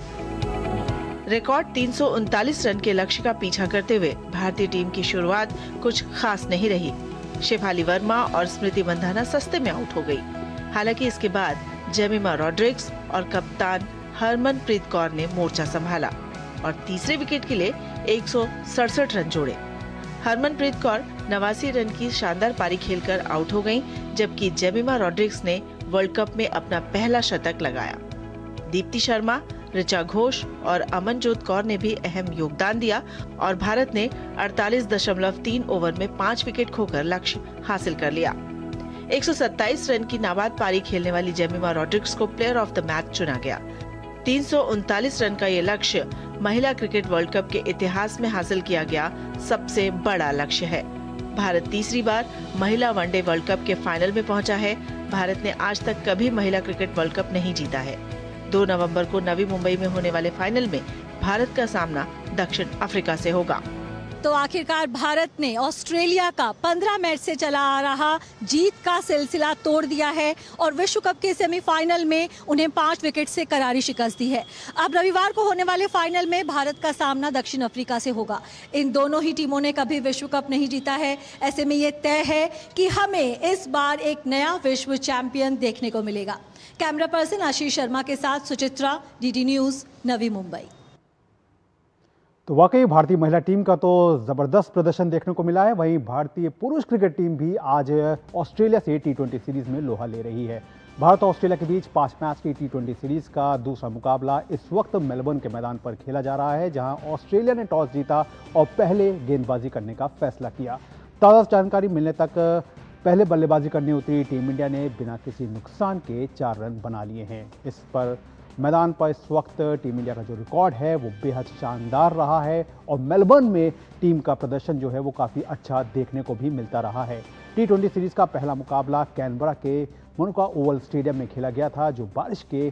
रिकॉर्ड 339 रन के लक्ष्य का पीछा करते हुए भारतीय टीम की शुरुआत कुछ खास नहीं रही। शेफाली वर्मा और स्मृति मंधाना सस्ते में आउट हो गई। हालांकि इसके बाद जेमिमा रॉड्रिग्स और कप्तान हरमनप्रीत कौर ने मोर्चा संभाला और तीसरे विकेट के लिए 167 रन जोड़े। हरमनप्रीत कौर 89 रन की शानदार पारी खेलकर आउट हो गयीं, जबकि जेमिमा रॉड्रिग्स ने वर्ल्ड कप में अपना पहला शतक लगाया। दीप्ति शर्मा, ऋचा घोष और अमनजोत कौर ने भी अहम योगदान दिया और भारत ने 48.3 ओवर में 5 विकेट खोकर लक्ष्य हासिल कर लिया। 127 रन की नाबाद पारी खेलने वाली जेमिमा रॉड्रिग्स को प्लेयर ऑफ द मैच चुना गया। 339 रन का ये लक्ष्य महिला क्रिकेट वर्ल्ड कप के इतिहास में हासिल किया गया सबसे बड़ा लक्ष्य है। भारत तीसरी बार महिला वनडे वर्ल्ड कप के फाइनल में पहुंचा है। भारत ने आज तक कभी महिला क्रिकेट वर्ल्ड कप नहीं जीता है। 2 नवंबर को नवी मुंबई में होने वाले फाइनल में भारत का सामना दक्षिण अफ्रीका से होगा। तो आखिरकार भारत ने ऑस्ट्रेलिया का 15 मैच से चला आ रहा जीत का सिलसिला तोड़ दिया है और विश्व कप के सेमीफाइनल में उन्हें 5 विकेट से करारी शिकस्त दी है। अब रविवार को होने वाले फाइनल में भारत का सामना दक्षिण अफ्रीका से होगा। इन दोनों ही टीमों ने कभी विश्व कप नहीं जीता है। ऐसे में ये तय है कि हमें इस बार एक नया विश्व चैंपियन देखने को मिलेगा। कैमरा पर्सन आशीष शर्मा के साथ सुचित्रा, डीडी न्यूज, नवी मुंबई। तो वाकई भारतीय महिला टीम का तो ज़बरदस्त प्रदर्शन देखने को मिला है। वहीं भारतीय पुरुष क्रिकेट टीम भी आज ऑस्ट्रेलिया से T20 सीरीज में लोहा ले रही है। भारत और ऑस्ट्रेलिया के बीच 5 मैच की T20 सीरीज का दूसरा मुकाबला इस वक्त मेलबर्न के मैदान पर खेला जा रहा है, जहां ऑस्ट्रेलिया ने टॉस जीता और पहले गेंदबाजी करने का फैसला किया। ताज़ा जानकारी मिलने तक पहले बल्लेबाजी करने उतरी टीम इंडिया ने बिना किसी नुकसान के 4 रन बना लिए हैं। इस पर मैदान पर इस वक्त टीम इंडिया का जो रिकॉर्ड है वो बेहद शानदार रहा है और मेलबर्न में टीम का प्रदर्शन जो है वो काफ़ी अच्छा देखने को भी मिलता रहा है। T20 सीरीज का पहला मुकाबला कैनबरा के मोनुका ओवल स्टेडियम में खेला गया था, जो बारिश के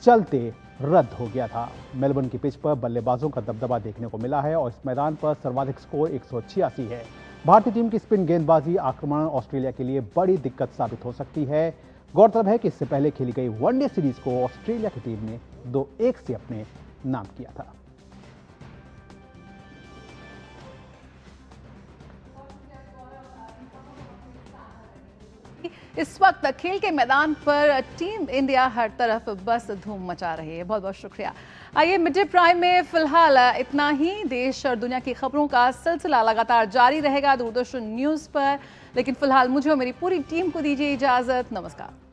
चलते रद्द हो गया था। मेलबर्न की पिच पर बल्लेबाजों का दबदबा देखने को मिला है और इस मैदान पर सर्वाधिक स्कोर 186 है। भारतीय टीम की स्पिन गेंदबाजी आक्रमण ऑस्ट्रेलिया के लिए बड़ी दिक्कत साबित हो सकती है। गौरतलब है कि इससे पहले खेली गई वनडे सीरीज को ऑस्ट्रेलिया की टीम ने 2-1 से अपने नाम किया था। इस वक्त खेल के मैदान पर टीम इंडिया हर तरफ बस धूम मचा रही है। बहुत बहुत शुक्रिया। आइए मिड डे प्राइम में फिलहाल इतना ही। देश और दुनिया की खबरों का सिलसिला लगातार जारी रहेगा दूरदर्शन न्यूज़ पर, लेकिन फिलहाल मुझे और मेरी पूरी टीम को दीजिए इजाज़त। नमस्कार।